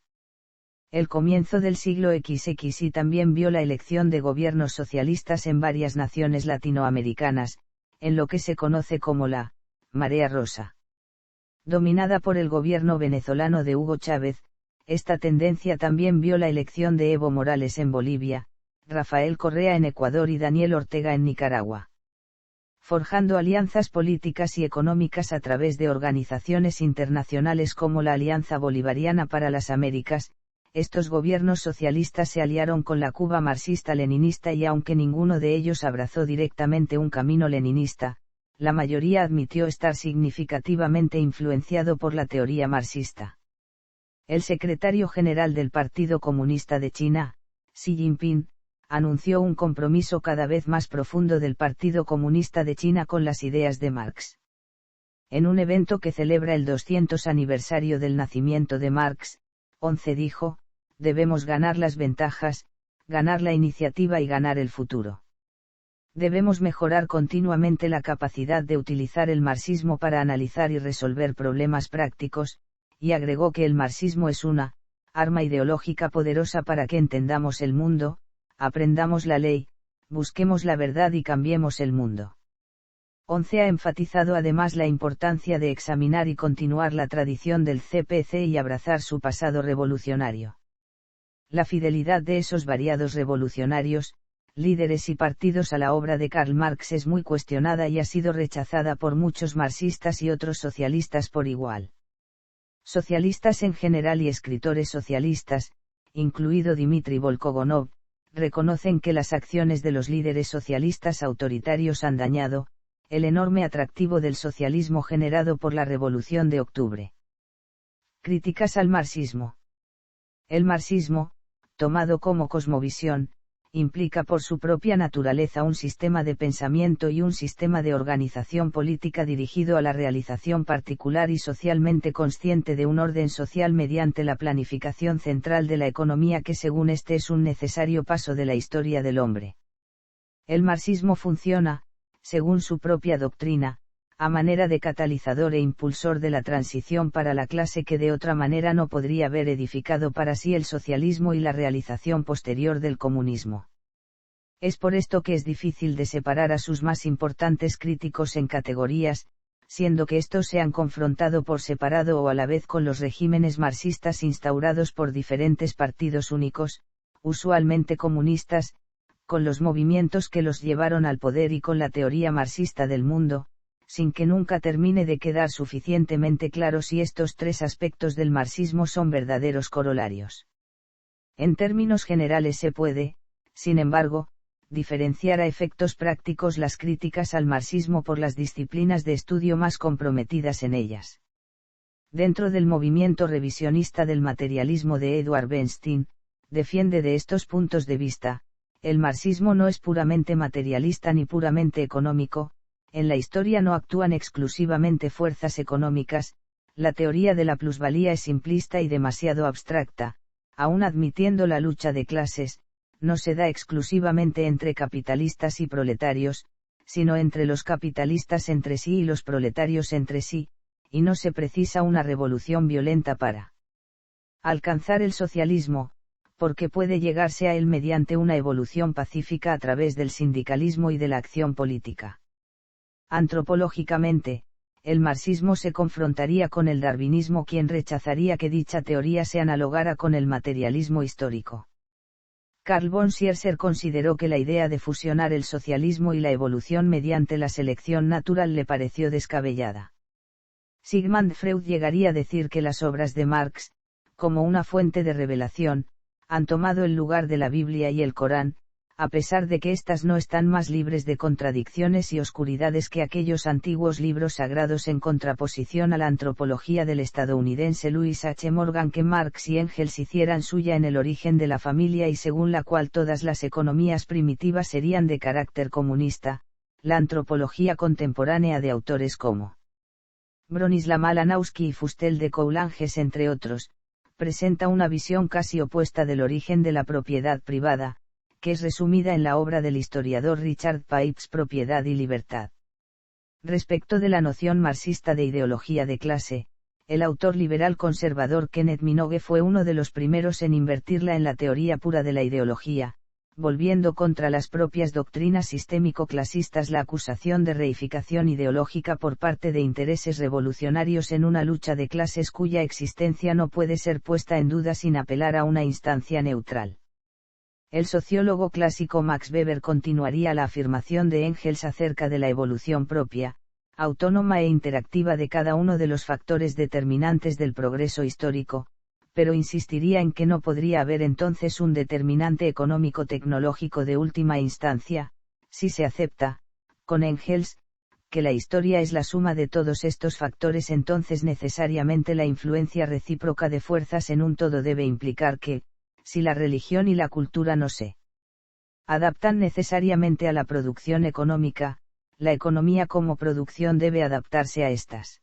El comienzo del siglo XXI también vio la elección de gobiernos socialistas en varias naciones latinoamericanas, en lo que se conoce como la Marea Rosa. Dominada por el gobierno venezolano de Hugo Chávez, esta tendencia también vio la elección de Evo Morales en Bolivia, Rafael Correa en Ecuador y Daniel Ortega en Nicaragua. Forjando alianzas políticas y económicas a través de organizaciones internacionales como la Alianza Bolivariana para las Américas, estos gobiernos socialistas se aliaron con la Cuba marxista-leninista y aunque ninguno de ellos abrazó directamente un camino leninista, la mayoría admitió estar significativamente influenciado por la teoría marxista. El secretario general del Partido Comunista de China, Xi Jinping, anunció un compromiso cada vez más profundo del Partido Comunista de China con las ideas de Marx. En un evento que celebra el 200 aniversario del nacimiento de Marx, 11 dijo: debemos ganar las ventajas, ganar la iniciativa y ganar el futuro. Debemos mejorar continuamente la capacidad de utilizar el marxismo para analizar y resolver problemas prácticos, y agregó que el marxismo es una arma ideológica poderosa para que entendamos el mundo, aprendamos la ley, busquemos la verdad y cambiemos el mundo. 11 ha enfatizado además la importancia de examinar y continuar la tradición del CPC y abrazar su pasado revolucionario. La fidelidad de esos variados revolucionarios, líderes y partidos a la obra de Karl Marx es muy cuestionada y ha sido rechazada por muchos marxistas y otros socialistas por igual. Socialistas en general y escritores socialistas, incluido Dmitry Volkogonov, reconocen que las acciones de los líderes socialistas autoritarios han dañado el enorme atractivo del socialismo generado por la Revolución de Octubre. Críticas al marxismo. El marxismo, tomado como cosmovisión, implica por su propia naturaleza un sistema de pensamiento y un sistema de organización política dirigido a la realización particular y socialmente consciente de un orden social mediante la planificación central de la economía que según este es un necesario paso de la historia del hombre. El marxismo funciona, según su propia doctrina, a manera de catalizador e impulsor de la transición para la clase que de otra manera no podría haber edificado para sí el socialismo y la realización posterior del comunismo. Es por esto que es difícil de separar a sus más importantes críticos en categorías, siendo que estos se han confrontado por separado o a la vez con los regímenes marxistas instaurados por diferentes partidos únicos, usualmente comunistas, con los movimientos que los llevaron al poder y con la teoría marxista del mundo, sin que nunca termine de quedar suficientemente claro si estos tres aspectos del marxismo son verdaderos corolarios. En términos generales se puede, sin embargo, diferenciar a efectos prácticos las críticas al marxismo por las disciplinas de estudio más comprometidas en ellas. Dentro del movimiento revisionista del materialismo de Edward Bernstein, defiende de estos puntos de vista, el marxismo no es puramente materialista ni puramente económico, en la historia no actúan exclusivamente fuerzas económicas, la teoría de la plusvalía es simplista y demasiado abstracta, aun admitiendo la lucha de clases, no se da exclusivamente entre capitalistas y proletarios, sino entre los capitalistas entre sí y los proletarios entre sí, y no se precisa una revolución violenta para alcanzar el socialismo, porque puede llegarse a él mediante una evolución pacífica a través del sindicalismo y de la acción política. Antropológicamente, el marxismo se confrontaría con el darwinismo, quien rechazaría que dicha teoría se analogara con el materialismo histórico. Carl von Schierzer consideró que la idea de fusionar el socialismo y la evolución mediante la selección natural le pareció descabellada. Sigmund Freud llegaría a decir que las obras de Marx, como una fuente de revelación, han tomado el lugar de la Biblia y el Corán, a pesar de que éstas no están más libres de contradicciones y oscuridades que aquellos antiguos libros sagrados, en contraposición a la antropología del estadounidense Louis H. Morgan que Marx y Engels hicieran suya en El origen de la familia y según la cual todas las economías primitivas serían de carácter comunista. La antropología contemporánea de autores como Bronislaw Malinowski y Fustel de Coulanges, entre otros, presenta una visión casi opuesta del origen de la propiedad privada, que es resumida en la obra del historiador Richard Pipes, Propiedad y Libertad. Respecto de la noción marxista de ideología de clase, el autor liberal conservador Kenneth Minogue fue uno de los primeros en invertirla en la teoría pura de la ideología, volviendo contra las propias doctrinas sistémico-clasistas la acusación de reificación ideológica por parte de intereses revolucionarios en una lucha de clases cuya existencia no puede ser puesta en duda sin apelar a una instancia neutral. El sociólogo clásico Max Weber continuaría la afirmación de Engels acerca de la evolución propia, autónoma e interactiva de cada uno de los factores determinantes del progreso histórico, pero insistiría en que no podría haber entonces un determinante económico-tecnológico de última instancia, si se acepta, con Engels, que la historia es la suma de todos estos factores. Entonces necesariamente la influencia recíproca de fuerzas en un todo debe implicar que, si la religión y la cultura no se adaptan necesariamente a la producción económica, la economía como producción debe adaptarse a estas.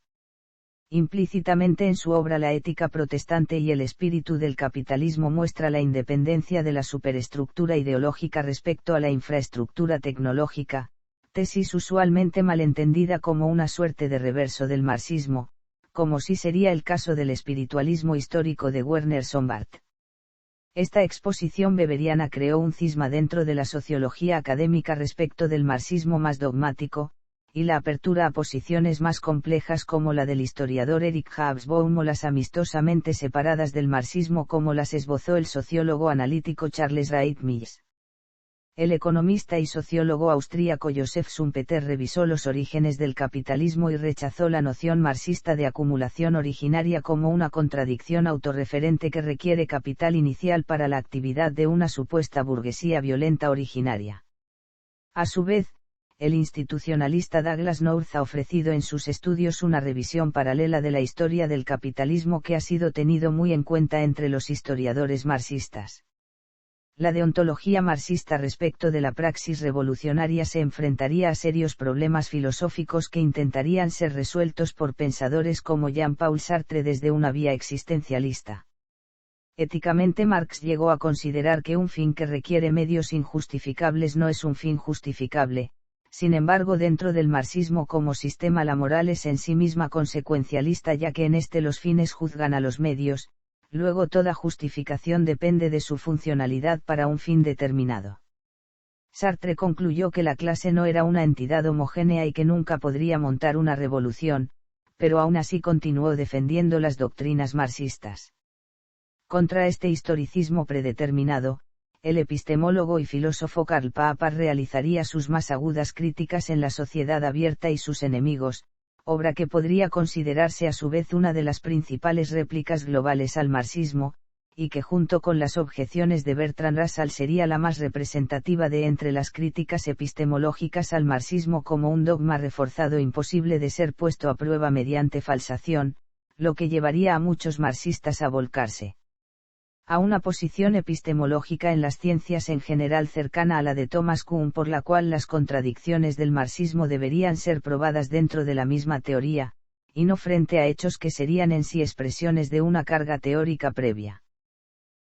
Implícitamente en su obra La ética protestante y el espíritu del capitalismo muestra la independencia de la superestructura ideológica respecto a la infraestructura tecnológica, tesis usualmente malentendida como una suerte de reverso del marxismo, como si sería el caso del espiritualismo histórico de Werner Sombart. Esta exposición weberiana creó un cisma dentro de la sociología académica respecto del marxismo más dogmático, y la apertura a posiciones más complejas como la del historiador Eric Hobsbawm o las amistosamente separadas del marxismo como las esbozó el sociólogo analítico Charles Wright Mills. El economista y sociólogo austríaco Joseph Schumpeter revisó los orígenes del capitalismo y rechazó la noción marxista de acumulación originaria como una contradicción autorreferente que requiere capital inicial para la actividad de una supuesta burguesía violenta originaria. A su vez, el institucionalista Douglas North ha ofrecido en sus estudios una revisión paralela de la historia del capitalismo que ha sido tenido muy en cuenta entre los historiadores marxistas. La deontología marxista respecto de la praxis revolucionaria se enfrentaría a serios problemas filosóficos que intentarían ser resueltos por pensadores como Jean-Paul Sartre desde una vía existencialista. Éticamente Marx llegó a considerar que un fin que requiere medios injustificables no es un fin justificable. Sin embargo, dentro del marxismo como sistema la moral es en sí misma consecuencialista, ya que en este los fines juzgan a los medios. Luego toda justificación depende de su funcionalidad para un fin determinado. Sartre concluyó que la clase no era una entidad homogénea y que nunca podría montar una revolución, pero aún así continuó defendiendo las doctrinas marxistas. Contra este historicismo predeterminado, el epistemólogo y filósofo Karl Popper realizaría sus más agudas críticas en La sociedad abierta y sus enemigos, obra que podría considerarse a su vez una de las principales réplicas globales al marxismo, y que junto con las objeciones de Bertrand Russell sería la más representativa de entre las críticas epistemológicas al marxismo como un dogma reforzado imposible de ser puesto a prueba mediante falsación, lo que llevaría a muchos marxistas a volcarse a una posición epistemológica en las ciencias en general cercana a la de Thomas Kuhn, por la cual las contradicciones del marxismo deberían ser probadas dentro de la misma teoría, y no frente a hechos que serían en sí expresiones de una carga teórica previa.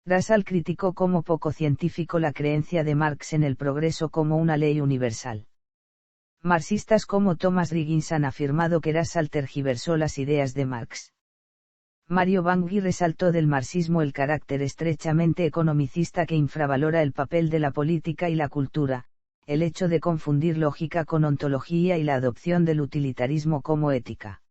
Russell criticó como poco científico la creencia de Marx en el progreso como una ley universal. Marxistas como Thomas Riggins han afirmado que Russell tergiversó las ideas de Marx. Mario Bangui resaltó del marxismo el carácter estrechamente economicista que infravalora el papel de la política y la cultura, el hecho de confundir lógica con ontología y la adopción del utilitarismo como ética.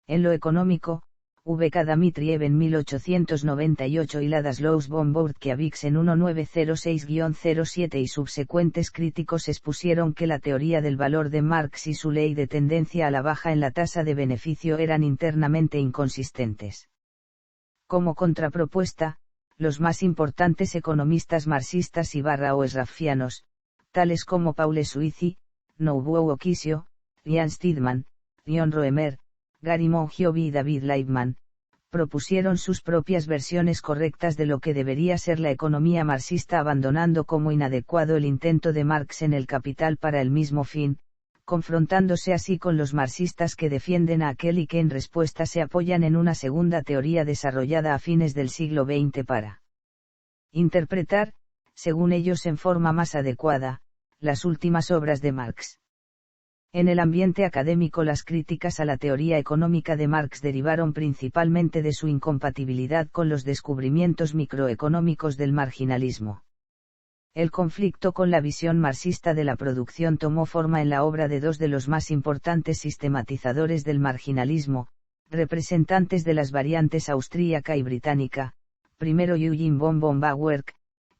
En lo económico, V.K. Dmitriev en 1898 y Ladislaus von Bourtkiewicz en 1906-07 y subsecuentes críticos expusieron que la teoría del valor de Marx y su ley de tendencia a la baja en la tasa de beneficio eran internamente inconsistentes. Como contrapropuesta, los más importantes economistas marxistas y o esrafianos, tales como Paul Suizy, Nobuo Okisio, Ian Steedman, John Roemer, Gary Mongiovy y David Liebman, propusieron sus propias versiones correctas de lo que debería ser la economía marxista, abandonando como inadecuado el intento de Marx en El Capital para el mismo fin, confrontándose así con los marxistas que defienden a aquel y que en respuesta se apoyan en una segunda teoría desarrollada a fines del siglo XX para interpretar, según ellos en forma más adecuada, las últimas obras de Marx. En el ambiente académico, las críticas a la teoría económica de Marx derivaron principalmente de su incompatibilidad con los descubrimientos microeconómicos del marginalismo. El conflicto con la visión marxista de la producción tomó forma en la obra de dos de los más importantes sistematizadores del marginalismo, representantes de las variantes austríaca y británica, primero Eugene von Bauer,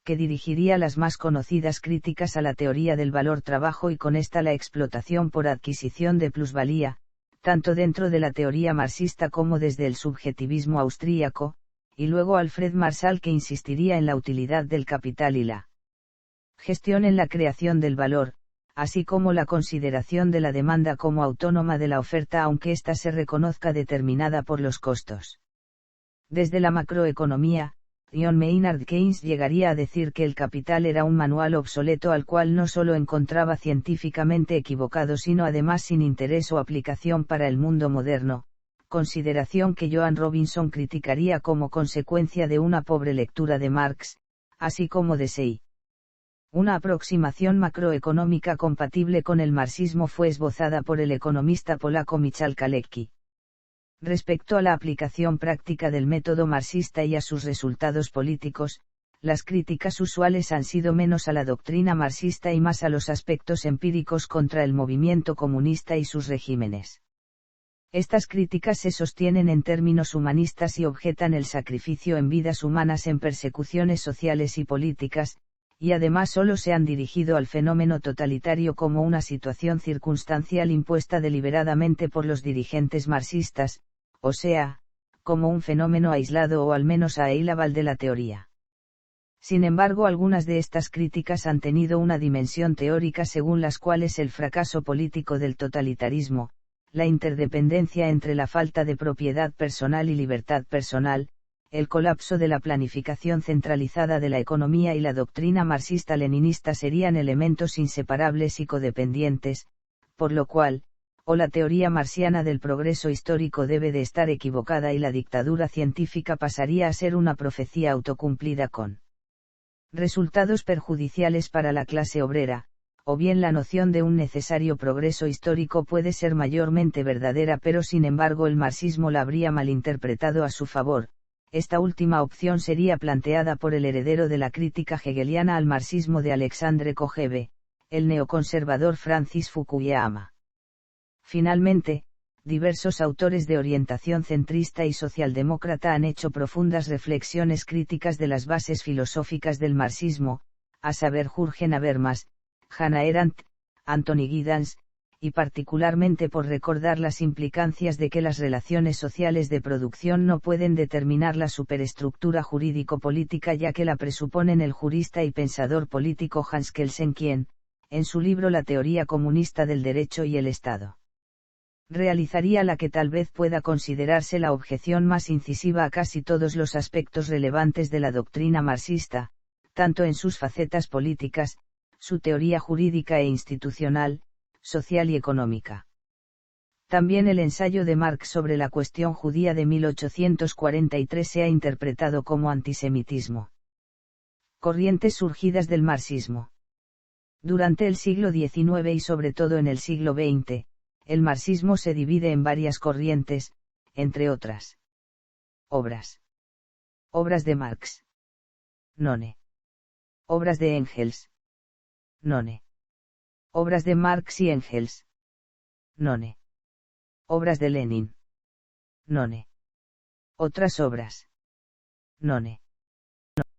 que dirigiría las más conocidas críticas a la teoría del valor-trabajo y con esta la explotación por adquisición de plusvalía, tanto dentro de la teoría marxista como desde el subjetivismo austríaco, y luego Alfred Marshall, que insistiría en la utilidad del capital y la gestión en la creación del valor, así como la consideración de la demanda como autónoma de la oferta aunque ésta se reconozca determinada por los costos. Desde la macroeconomía, John Maynard Keynes llegaría a decir que el Capital era un manual obsoleto al cual no solo encontraba científicamente equivocado sino además sin interés o aplicación para el mundo moderno, consideración que Joan Robinson criticaría como consecuencia de una pobre lectura de Marx, así como de Say. Una aproximación macroeconómica compatible con el marxismo fue esbozada por el economista polaco Michał Kalecki. Respecto a la aplicación práctica del método marxista y a sus resultados políticos, las críticas usuales han sido menos a la doctrina marxista y más a los aspectos empíricos contra el movimiento comunista y sus regímenes. Estas críticas se sostienen en términos humanistas y objetan el sacrificio en vidas humanas en persecuciones sociales y políticas, y además solo se han dirigido al fenómeno totalitario como una situación circunstancial impuesta deliberadamente por los dirigentes marxistas, o sea, como un fenómeno aislado o al menos a aval de la teoría. Sin embargo, algunas de estas críticas han tenido una dimensión teórica según las cuales el fracaso político del totalitarismo, la interdependencia entre la falta de propiedad personal y libertad personal, el colapso de la planificación centralizada de la economía y la doctrina marxista-leninista serían elementos inseparables y codependientes, por lo cual, o la teoría marxiana del progreso histórico debe de estar equivocada y la dictadura científica pasaría a ser una profecía autocumplida con resultados perjudiciales para la clase obrera, o bien la noción de un necesario progreso histórico puede ser mayormente verdadera pero sin embargo el marxismo la habría malinterpretado a su favor. Esta última opción sería planteada por el heredero de la crítica hegeliana al marxismo de Alexandre Kojève, el neoconservador Francis Fukuyama. Finalmente, diversos autores de orientación centrista y socialdemócrata han hecho profundas reflexiones críticas de las bases filosóficas del marxismo, a saber Jürgen Habermas, Hannah Arendt, Anthony Giddens, y particularmente por recordar las implicancias de que las relaciones sociales de producción no pueden determinar la superestructura jurídico-política ya que la presuponen el jurista y pensador político Hans Kelsen quien, en su libro La teoría comunista del derecho y el Estado, realizaría la que tal vez pueda considerarse la objeción más incisiva a casi todos los aspectos relevantes de la doctrina marxista, tanto en sus facetas políticas, su teoría jurídica e institucional, social y económica. También el ensayo de Marx sobre la cuestión judía de 1843 se ha interpretado como antisemitismo. Corrientes surgidas del marxismo. Durante el siglo XIX y sobre todo en el siglo XX, el marxismo se divide en varias corrientes, entre otras. Obras. Obras de Marx. None. Obras de Engels. None. Obras de Marx y Engels. None. Obras de Lenin. None. Otras obras. None.